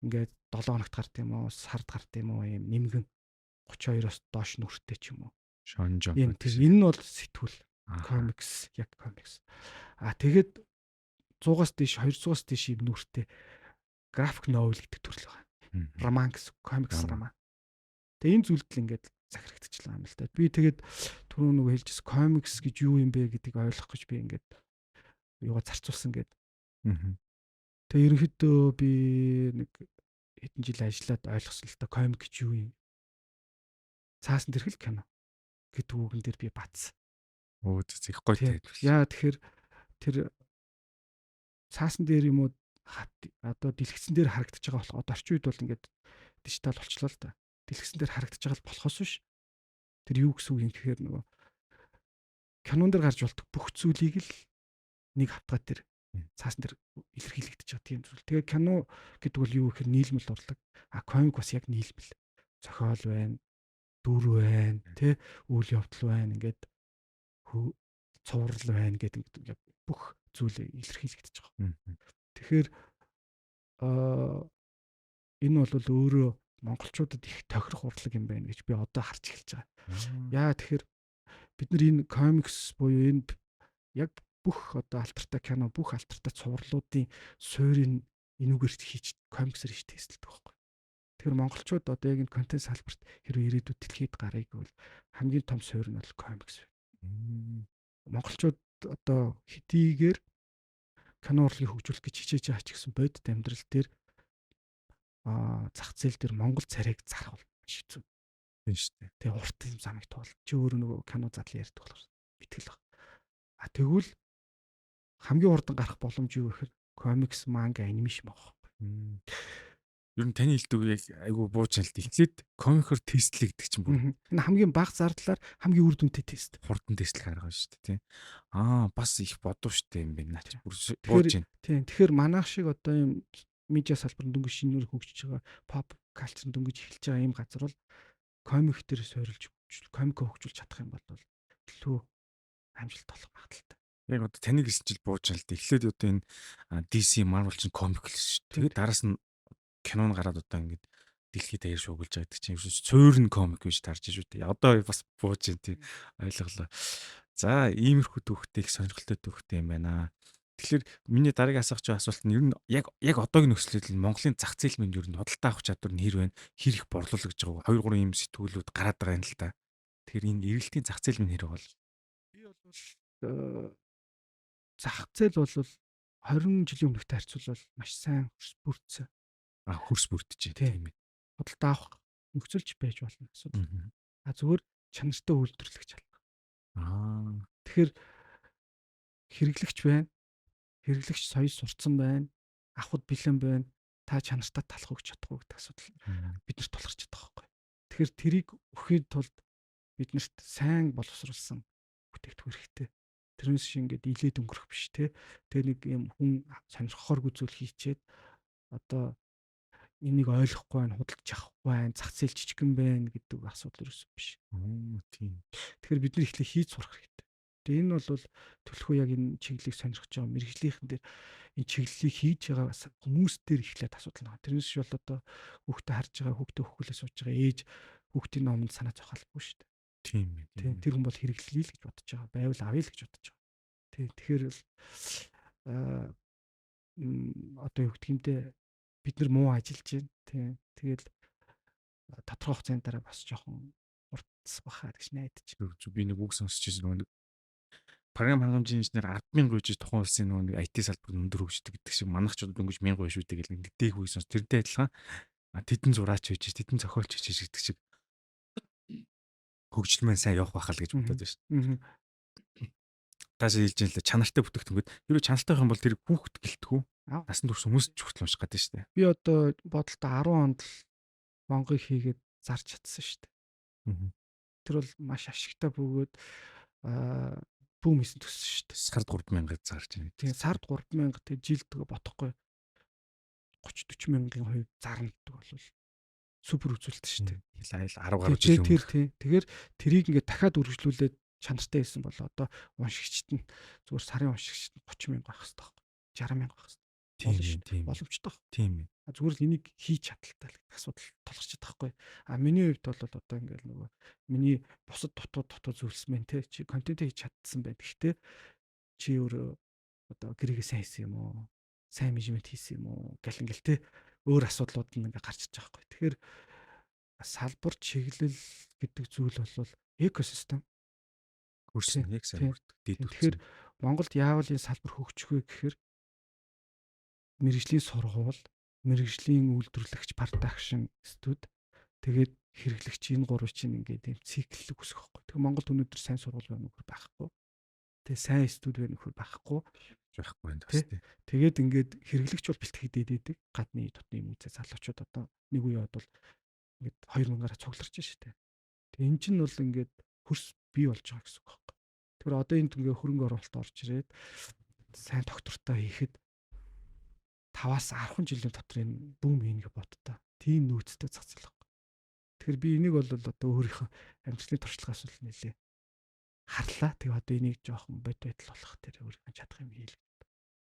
Ингээд 7 хоногт гард юм уу, сард гард юм уу, юм нэмгэн 32-оос доош нүртэй ч юм уу. Шонжон. Энэ нь бол сэтгүүл. Комикс, яг комикс. Тэгээд 100-аас дээш, 200-аас дээш юм нүртэй график новел гэдэг төрөл байгаа. Роман гэсэн, комикс роман. Тэгээ энэ зүйлдэл ингээд захирагдчихлаа юм л да. Би тэгээд түрүү нөгөө хэлжсэн комикс гэж юу юм бэ гэдгийг ойлгох гэж би ингээд юугаа зарцуулсан гэдэг. Тэгээ ерөнхийдөө би нэг хэдэн жил ажиллаад ойлгосон л та комик гэж юу юм. Цаасан тэрхэл кино гэдэг үгэн дээр би бац. Их гоё тайлбарлаа. Яа тэгэхээр тэр цаасан дээр юм уу одоо дэлгэцэн дээр харагдаж байгаа болох одоо орчин үед бол ингээд дижитал болчлоо л да. Дэлгэцэн дээр харагдаж байгаа л болохоос биш. Тэр юу гэсэн үг юм гэхээр нөгөө кинон дээр гарч болдог бүх зүйлийг л нэг хавтгай дээр цаасан дээр илэрхийлэгдэж байгаа тийм зүйл. Тэгээ кино гэдэг бол юу гэхээр нийлмэл урлаг. Комик бас яг нийлмэл. Зохиол байна, дүр байна, тэ үйл явдал байна, ингээд цуврал байна гэдэг бүх зүйл илэрхийлэгдэж байгаа. Тэгэхээр энэ бол өөрөө монголчуудад их тохирох урлаг юм байна гэж би одоо харж эхэлж байгаа. Яа тэгэхээр бид нар энэ комикс буюу энэ яг бүх одоо алтартай кино, бүх алтартай цувралуудын суурийг энүүгээр хийж комиксээр хийж тестэлдэг байхгүй. Тэгэхээр монголчууд одоо яг энэ контент салбарт хэрвээ ирээдүйд дэлхийд гарыг бол хамгийн том суурь нь бол комикс байна. Монголчууд одоо хэдийгээр кино урлагийг хөгжүүлэх гэж хичээж байгаа ч гэсэн бодит амьдрал дээр зах зээл дээр монгол царайг зарах бол маш хэцүү. Тийм шүү дээ. Тэгээ урт юм замыг туул. Чи өөрөө нөгөө кино задлан ярьдаг болохоор битгэл баг. Тэгвэл хамгийн урдан гарах боломж юу гэхээр комикс, манга, анимашн баг. Ер нь таны хэлдэг яг айгу бууж хэлт. Эхлээд комикоор тестлэгдэх чинь бүр. Энэ хамгийн бага зардлаар хамгийн үр дүнтэй тест. Хурдан тестлэг гаргана шүү дээ, тийм. Бас их бодов штэ юм байна. Наач бүр бууж байна. Тийм. Тэгэхээр манайх шиг одоо юм медиа салбарын дөнгөж шинээр хөгжиж байгаа, pop culture дөнгөж эхэлж байгаа юм газар бол комик дээр суурилж комик хөгжүүлж чадах юм бол илүү амжилт олох магадaltaй. Яг одоо таны гэсэн чил бууж байна л да. Эхлээд одоо энэ DC, Marvel чинь комик л шүү дээ. Тэгээд дараас нь кинон гараад одоо ингээд дэлхийд даяар шуугилж байгаа гэдэг чинь суурь нь комик биш тарж шүү дээ. Одоо бас бууж байна тийм ойлголоо. За, иймэрхүү төвхтэй их сонирхолтой төвхтэй юм байна. Тэгэхээр миний дараагийн асуух асуулт нь ер нь яг одоогийн нөхцөлөд Монголын зах зээл мэнд ер нь худалдаа авах чадвар нь хэр байна? Хэр их борлуулагдж байгаа вэ? 2 3 юм сэтгүүлүүд гараад байгаа юм л да. Тэгэхээр энэ эргэлтийн зах зээл минь хэр бол? Би бол зах зээл бол 20 жилийн өмнөхтэй харьцуулбал маш сайн бүрдсэн. Хөрс бүрдэж тийм ээ. Худалдаа авах нөхцөлч байж болно асуудал. Зүгээр чанартай үйлдвэрлэх шалбар. Тэгэхээр хэрэглэгч байна. Хэрэглэгч соёл сурцсан байна. Авахд бэлэн байна. Та чанартай талах өгч чадахгүй гэдэг асуудал биднэрт тулгарч байгаа байхгүй. Тэгэхээр тэрийг өхийн тулд биднэрт сайн боловсруулсан бүтээгдэхүүн хэрэгтэй. Тэрнээс шиг ингээд илээд өнгөрөх биш те. Тэгээ нэг юм хүн сонирхохоор үзүүл хийчээд одоо энийг ойлгохгүй байна, худалдаж авахгүй байна, зах зээл жижигэн байна гэдэг асуудал ерөөсөө биш. Тийм. Тэгэхээр бид нар ихлэ хийж сурах хэрэгтэй. Тэгээ энэ бол төлхөө яг энэ чиглэлийг сонирхож байгаа мэрэгжлийнхэн дээр энэ чиглэлийг хийж байгаа хүмүүс дээр ихлээд асуудал байна. Тэрнээс бол одоо хүүхдээ харж байгаа, хүүхдээ хөхлөө сууж байгаа ээж хүүхдийн номонд санаа зовхолгүй шүү дээ. Тийм ээ. Тэр хүн бол хэрэглэе л гэж бодож байгаа, байвал авъя л гэж бодож байгаа. Тэгэхээр одоо юу гэх юмдээ бид нар муу ажиллаж байна. Тэгэл тодорхой хугацааны дараа бас жоохон уртс бахаа гэж найдаж. Би нэг үг сонсч ирсэн нөгөө програм хангамжийн инженер 10,000 гэж тухайн улсын нөгөө IT салбарт өндөр хөгждөг гэдэг шиг манайх ч дөнгөж 1000 биш үү тэгэл нэг дээх үг сонс тэрнтэй адилхан тэдэн зураач хийж тэдэн зохиолч хийж гэдэг шиг хөгжил маань сайн явах байхаа л гэж бодоод байна шүү. Таашаа хэлж юм л чанартай бүтээгдэхүүн гэдэг. Хэрвээ чанартай байх юм бол тэр хүүхэд гэлтгүү. Аа. Насан турш хүмүүс ч хүртэл унших гэдэг шүү дээ. Би одоо бодолтой 10 онд л Монгол хийгээд зарж чадсан шүү дээ. Тэр бол маш ашигтай бөгөөд бүүм хийсэн төссөн шүү дээ. Сард 3,000 зарж байна. Тэгээ сард 3,000 тэг жилд бодохгүй 30-40 мянган хувь зарна гэдэг бол супер үзүүлэлт шүү дээ. Хил 10 гаруй жил Тэр тэгэхээр тэрийг ингээд дахиад үргэлжлүүлээд чанартай хийсэн бол одоо уншигчд нь зүгээр сарын уншигчд нь 30,000 байх хэрэгтэй байхгүй 60,000 байх хэрэгтэй. Тийм боломжтой. Тийм. Зүгээр л энийг хийж чадaltaй л гэдэг асуудал толгорч байгаа байхгүй. Миний хувьд бол одоо ингээд нөгөө миний бусад дутуу зүйлсмэн те чи контент хийж чадсан байд. Гэхдээ чи өөрөө одоо гэрээгээ сайн хийсэн юм уу? Сайн менежмент хийсэн юм уу? Гэл ингээл те өөр асуудлууд нь ингээд гарч иж байгаа байхгүй. Тэгэхээр салбар чиглэл гэдэг зүйл бол экосистем хөрсөн яг сайн бүрддэг. Тэгэхээр Монголд яавал энэ салбар хөгжих вэ гэхээр мэрэгжлийн сургууль, мэрэгжлийн үйлдвэрлэгч продакшн студ тэгээд хэрэглэгч энэ гурав чинь ингээд юм циклэг үсэх байхгүй. Тэгэхээр Монголд өнөөдөр сайн сургууль байна нөхөр байхгүй. Тэгээд сайн студ байна нөхөр байхгүй. байна бас тий. Тэгээд ингээд хэрэглэгч бол бэлтгэхэд идэдэг. Гадны дотны юм үзээ залуучууд одоо нэг үе бодвол ингээд 2000-аараа цугларч штэ. Тэгээд эн чинь бол ингээд хөрс бий болж байгаа гэсэн үг байхгүй. Тэгэхээр одоо энд ингээ хөрөнгө оруулалт орж ирээд сайн доктортой хийхэд 5-аас 10 жилийн дотор энэ бүүм хийнэ боддоо. Тийм нөөцтэй зах зээл байхгүй. Тэгэхээр би энийг бол одоо өөрийнхөө амьдралын туршлагаас үл нэлээ харлаа. Тэгээ одоо энийг жоохон бод байтал болох тэр өөрийнхөө чадах юм хийлээ.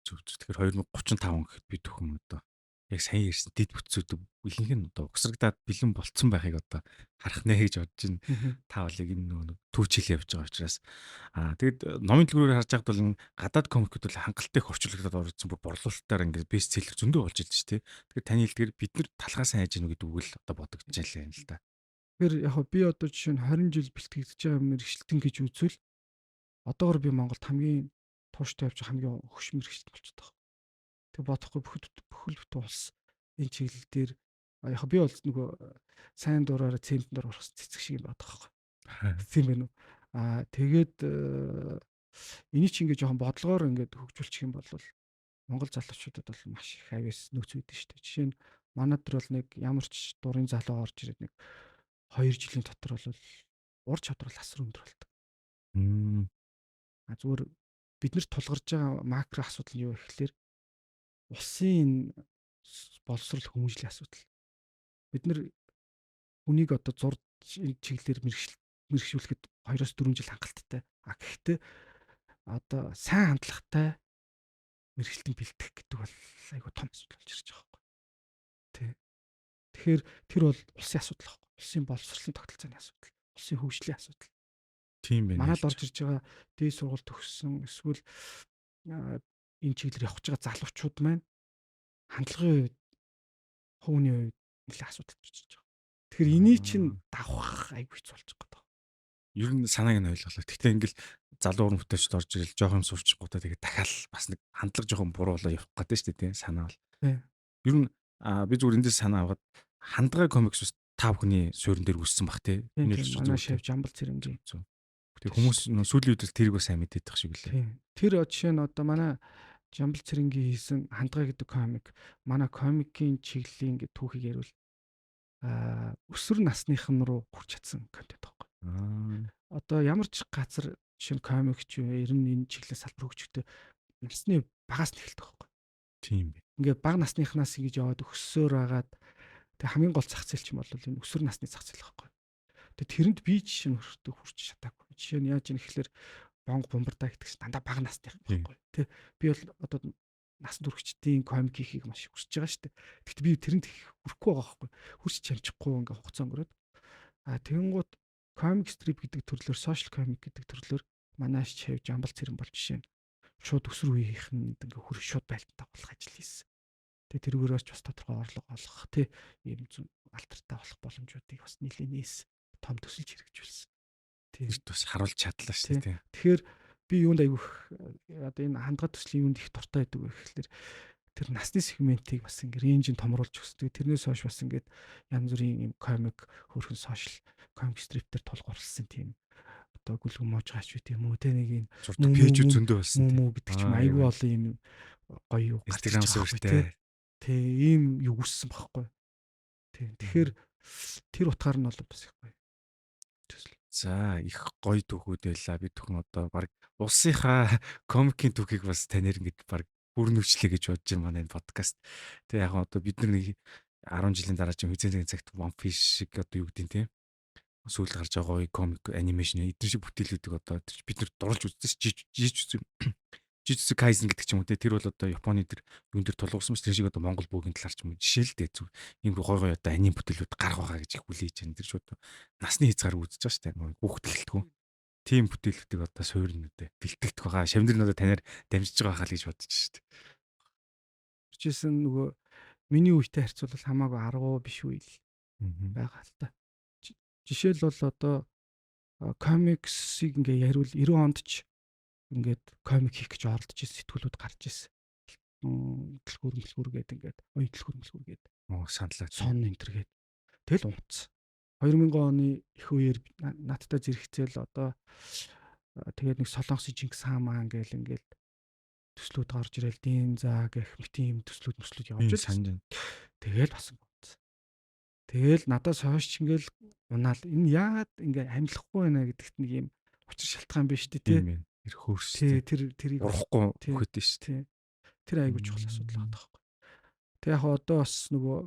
Зөв. Тэгэхээр 2035 гэхэд бид бүхэн одоо яг сайн ярьсан дэд бүтцүүд ихэнх нь одоо угсрагдаад бэлэн болцсон байхыг одоо харах нэ гэж бодож байна. Та болыг энэ нөгөө түүчил явж байгаа учраас тэгэд номын дэлгүүрээр харж байхад бол гадаад комикүүд бол хангалттай их орчуулагдаад орсон бүр борлуулалтаар ингээд бестселлер зөндөө болж илж тий. Тэгэхээр таны хэлдгээр бид нар талхаа сайн хайж гэнэ гэдэг үг л одоо бодогдож байна л да. Тэгэхээр яг би одоо жишээ нь 20 жил бэлтгэгдэж байгаа мэрэгчлэн гэж үзвэл одоогор би Монголд хамгийн тууштай явж хамгийн хөш мэрэгчлэн болчиход байгаа. Тэг бодохгүй бүхэл бүтэн улс энэ чиглэл дээр яг би бол нөгөө сайн дураараа цемент дор орох цэцэг шиг юм бодох байхгүй. Тийм байна уу? Тэгээд энийг чи ингээд жоохон бодлогоор ингээд хөгжүүлчих юм бол Монгол залуучуудад бол маш их авьяас нөөц үүдэн шүү дээ. Жишээ нь манайд төр бол нэг ямар ч дурын залуу орж ирээд нэг 2 жилийн дотор бол ур чадвар асар өндөр болдог. Зүгээр бид нар тулгарч байгаа макро асуудал нь юу гэхээр улсын боловсрол хүмүүжлийн асуудал. Бид нар хүнийг одоо зурж энэ чиглэлээр мэрэгшүүлэхэд 2-4 жил хангалттай. Гэхдээ одоо сайн хандлагатай мэрэгчлэн бэлтгэх гэдэг бол айгүй том асуудал болж ирж байгаа байхгүй. Тэ. Тэгэхээр тэр бол улсын асуудал байхгүй. Улсын боловсролын тогтолцооны асуудал, улсын хөгжлийн асуудал. Тийм байна. Манайд орж ирж байгаа дээд сургууль төгссөн эсвэл энэ чиглэлээр явж байгаа залуучууд маань хандлагын үед хувийн үед нэлээд асуудал болж байгаа. Тэгэхээр энийг чинь давах айгүй хэцүү болж байгаа. Ер нь санааг нь ойлголоо. Гэхдээ ингээл залуу уран бүтээлчд орж ирэл жоохон сурчихгуудаа тэгээд дахиад бас нэг хандлага жоохон буруулаа явах гэдэг шүү дээ, тийм санаа бол. Ер нь би зүгээр эндээс санаа аваад хандгай комикс ус та бүхний суурин дээр үссэн бах тий. Энэ л манай шав жамбал цэрэнгийн. Тэгээ хүмүүс сүүлийн үед тэрийг бас сайн мэдээд байх шиг үлээ. Тэр жишээ нь одоо манай жамбал цэрэнгийн хийсэн хандгай гэдэг комик манай комикийн чиглэлийн ингээд түүхийг ярил өсвөр насныхан руу хүрч чадсан контент байхгүй. Одоо ямар ч газар жишээ нь комикч ер нь энэ чиглэлээр салбар хөгжихдээ насны багаас нь эхэлдэг байхгүй. Тийм бай. Ингээд бага насныхнаас ингэж яваад өссөөр агаад тэг хамгийн гол зах зээл ч юм бол энэ өсвөр насны зах зээл байхгүй. Тэг тэрэнд би жишээ нь хүрч чадаагүй. Жишээ нь яаж юм гэхэлэр бонг бомбардаа гэдэг чинь дандаа бага насны байхгүй. Тэ би бол одоо насан туршидтын комик хийхийг маш их хүсэж байгаа шүү дээ. Гэхдээ би тэрэнд хүрэхгүй байгаа байхгүй. Хүрч чамчихгүй ингээ хугацаа өнгөрөөд. Тэгэнгუთ комик стрип гэдэг төрлөөр сошиал комик гэдэг төрлөөр манайш чав жамбал цэрэн бол жишээ нь шууд өсвөр үеийнхэн ингээ хүрэх шууд байлттай болох ажил хийсэн. Тэгээ тэрүүгээрээс ч бас тодорхой орлого олох тий ийм алтартай болох боломжуудыг бас нэлээд нээс том төсөлж хэрэгжүүлсэн. Тэр бас харуулж чадлаа шүү дээ. Тэгэхээр би юунд айгүйх одоо энэ хандгай төслийн юунд их дуртай байдаг вэ гэхэлэр тэр насны сегментийг бас ингээ рейнжийг томруулж өсдөг. Тэрнээс хойш бас ингээд янз бүрийн юм комик хөрхөн сошиал комик стриптер тулгуурласан тийм одоо гүлгэн мож гаач үт юм уу те нэг энэ Зурдаг пэйжүүд зөндөө болсон тийм. муу гэдэг ч юм айгүй олон юм гоё юу гарч Instagram байгаа байхгүй суурьтай. те ийм юу үссэн байхгүй. Тийм. Тэгэхээр тэр утгаар нь бол бас их гоё. Төсөл. За их гоё түүхүүд байлаа. Би түүхэн одоо баг улсынхаа комикийн түүхийг бас танаар ингэж баг бүр нүчлээ гэж бодож байна манай подкаст. Тэгээ яг одоо бид нар нэг 10 жилийн дараа чинь хизээний цагт One Piece шиг одоо юу гэдэг нь тийм. Сүүл гарч байгаа гоё комик анимашн эдгээр шиг бүтээлүүдийг одоо бид нар дурлж үзсэн Jujutsu Kaisen гэдэг ч юм уу те тэр бол одоо Японы тэр юун дээр тулгуусан ч тэр шиг одоо Монгол буугийн талаар ч юм уу жишээ л дээ зүг ийм гой гой одоо аним бүтээлүүд гарах байгаа гэж их хүлээж байна. Тэр шууд насны хязгаар үзэж байгаа шүү дээ. Хүүхдэлтгүй. Тийм бүтээлүүдийг одоо суурин үдэ бэлтгэдэг байгаа. Шамдэр нь одоо танаар дамжиж байгаа хаа л гэж бодож шүү дээ. Чижсэн нөгөө миний үетэй харьцуулбал хамаагүй 10 биш үйл байгаа л та. Жишээл бол одоо комиксыг ингээ яривал 90 онд ч ингээд комик хийх гэж оролдож ирсэн сэтгүүлүүд гарч ирсэн. Дэлгүүр гээд ингээд оюу дэлгүүр гээд саналаа сон энтер гээд тэгэл унтсан. 2000 оны их үеэр надтай зэрэгцээл одоо тэгээд нэг Солонгосын Чингис хаан маань гээл ингээд төслүүд гарч ирэл дийн заа гэх мэт юм төслүүд явж байсан. Тэгэл бас унтсан. Тэгэл надаас хойш ч ингээл унаал энэ яагаад ингээ амьлахгүй байна гэдэгт нэг юм учир шалтгаан биш үү те. Тэр хөрс. Тэрийг урахгүй хөтөн шүү дээ. Тэр айгүй чухал асуудал байгаа байхгүй. Тэг яг одоо бас нөгөө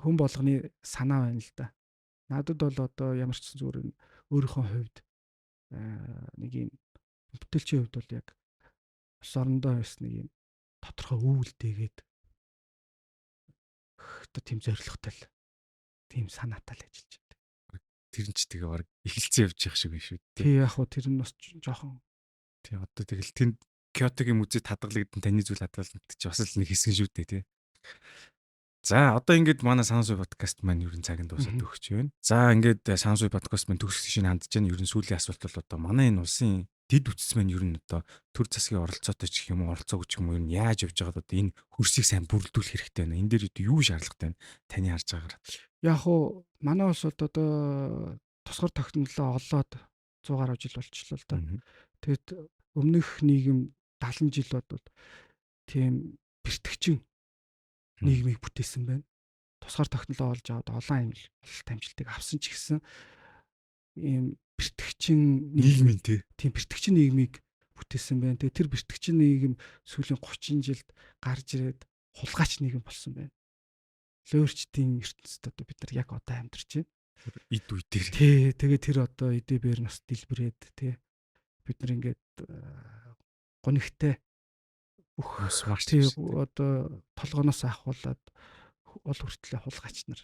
хүн болгоны санаа байна л да. Надад бол одоо ямар ч зүгээр өөрийнхөө хувьд нэг юм бүтээлчийн хувьд бол яг ус орондоо бас нэг юм тодорхой үүлдээгээд одоо тийм зоригтой л тийм санаатай л ажиллаж байна. Тэр нь ч тэгээ баг эхэлцэн явж явах шиг байна шүү дээ. Тий яг хуу тэр нь бас жоохон тий одоо тэгэл тэнд Кёотогийн музейд хадгалагдсан таны зүйл хадгалагдчих чи бас л нэг хэсэг шүү дээ тий. За одоо ингээд манай Сансуй подкаст маань ерөн цагийн дуусаад өгч байна. За ингээд Сансуй подкаст маань төгсөх шинэ хандж байна. Ерөн сүүлийн асуулт бол одоо манай энэ улсын дэд үтс маань ерөн одоо төр засгийн оролцоотой ч гэх юм уу оролцоогүй ч юм уу ер нь яаж явж байгаад одоо энэ хөрсийг сайн бүрдүүлэх хэрэгтэй байна. Энэ дээр юу шаардлагатай байна? Таны харж байгаагаар. Яг уу манай улс одоо тусгар тогтнолоо олоод 100 гаруй жил болчихлоо л да. Тэгэд өмнөх нийгэм 70 жил бодвол тийм бэртгчин нийгмийг бүтээсэн байна. Тусгаар тогтнолоо олж аваад олон амжилт амжилтыг авсан ч гэсэн ийм бэртгчин нийгмийн тийм бэртгчин нийгмийг бүтээсэн байна. Тэгээ тэр бэртгчин нийгэм сүүлийн 30 жилд гарч ирээд хулгайч нийгэм болсон байна. Лөөрчдийн ертөнцид одоо бид нар яг одоо амьдарч байна. Эд үе дээр. Тий, тэгээ тэр одоо эдээр нас дэлбэрээд тий бид нар ингээд гонигтай бүх маш тий одоо толгоноос ахуулаад ол хүртлээ хулгайч нар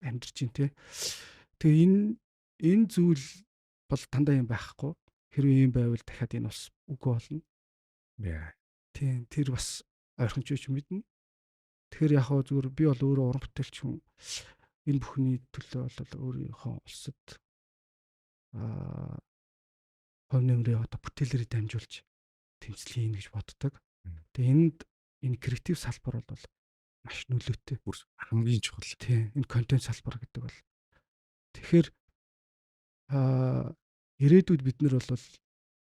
амьдарч байна тий. Тэгээ энэ зүйл бол дандаа юм байхгүй. Хэрвээ юм байвал дахиад энэ бас үгүй болно. Яа. Тийм тэр бас ойрхонч үуч мэднэ. Тэгэхээр яг хөө зүгээр би бол өөрөө уран бүтээлч хүн энэ бүхний төлөө бол өөрийнхөө улсад хувь нэмрээ одоо бүтээлээрээ дамжуулж тэмцлий гэж боддог. Тэгээ энэ креатив салбар бол маш нөлөөтэй. Бүр хамгийн чухал. Тийм энэ контент салбар гэдэг бол тэгэхээр ирээдүйд бид нар бол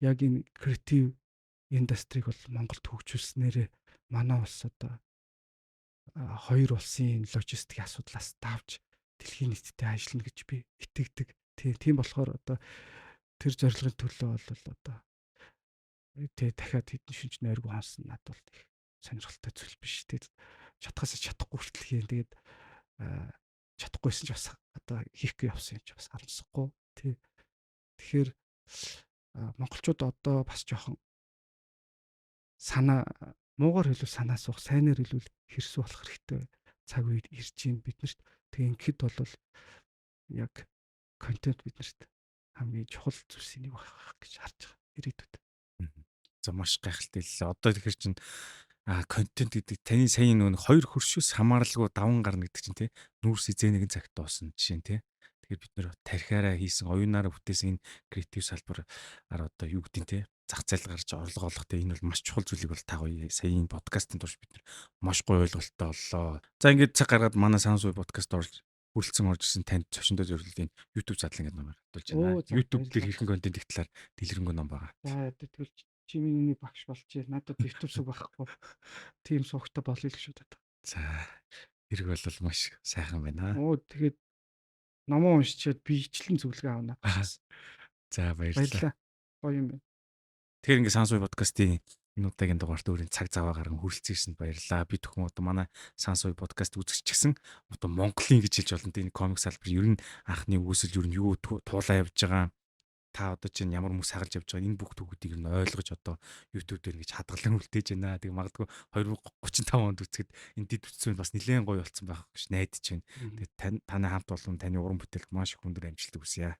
яг энэ креатив индастриг бол Монголд хөгжүүлснээрээ манай улс одоо хоёр улсын логистикийн асуудлаас давж дэлхийн нийтэд ажиллана гэж би итгэдэг. Тийм болохоор одоо тэр зорилгын төлөө бол одоо дахиад хэдэн шинж нойргүй хонсон надад бол их сонирхолтой зүйл биш. Тэгээд чадхаас чадахгүй хүртэл хийн. Тэгээд чадахгүйсэн ч бас одоо хийхгүй явсан юм чи бас харамсахгүй. Тэгэхээр монголчууд одоо бас жоохон санаа муугар хэлвэл санаа суух, сайнаар хэлвэл хэрсүү болох хэрэгтэй цаг үед ирж байна биднэрт. Тэгээ ингээд бол яг контент биднэрт хамгийн чухал зүйлсийн нэг байх гэж харж байгаа ирээдүйд. За маш гайхалтай л. Одоо тэгэхээр чинь контент гэдэг таны саяны нэг хоёр хөршөөс хамааралгүй даван гарна гэдэг чинь тий нүүрс эзэн нэгэн цагт доосон жишээ тий. Тэгэхээр бид нэр тархиараа хийсэн оюунаараа бүтээсэн энэ креатив салбараар одоо юу гэдэг тий зах зээл гарч орлого олох тий энэ бол маш чухал зүйлийг бол та гоё саяны подкастын турш бид нар маш гоё ойлголттой боллоо. За ингээд цаг гаргаад манай Сансуй подкаст орж хүрэлцэн орж ирсэн танд зочиндоо зөвлөлийн YouTube задлан гэдэг номер хадуулж байна. Оо, за, YouTube дээр баярлалаа. хэрхэн контент их талаар дэлгэрэнгүй ном байгаа. За тэгвэл чимийн багш болчих. Надад YouTube сүг байхгүй. Тим суугтай болъё л шүү дээ. За хэрэг бол маш сайхан байна. Оо тэгээд номоо уншичаад би ичлэн зөвлөгөө авна. За баярлалаа. Гоё юм байна. Тэгэхээр ингээ Сансуй подкастын энэ удаагийн дугаарт өөрийн цаг зав гарган хүрэлцээсэнд баярлалаа. Би төхөн одоо манай Сансуй подкаст үзэгч гэсэн одоо Монголын гэж хэлж болно. Энэ комик салбар ер нь анхны үүсэл ер нь юу туулаа явж байгаа. Та одоо чинь ямар хүмүүс хагалж явж байгаа энэ бүх төгүүдийг нь ойлгож одоо YouTube дээр ингэж хадгалан үлдээж байна. Тэг магадгүй 2035 онд үцгэд энэ дид үтсэнд бас нэлээд гоё болцсон байх гэж найдаж байна. Тэгээд таны хамт олон таны уран бүтээлд маш их өндөр амжилт хүсье.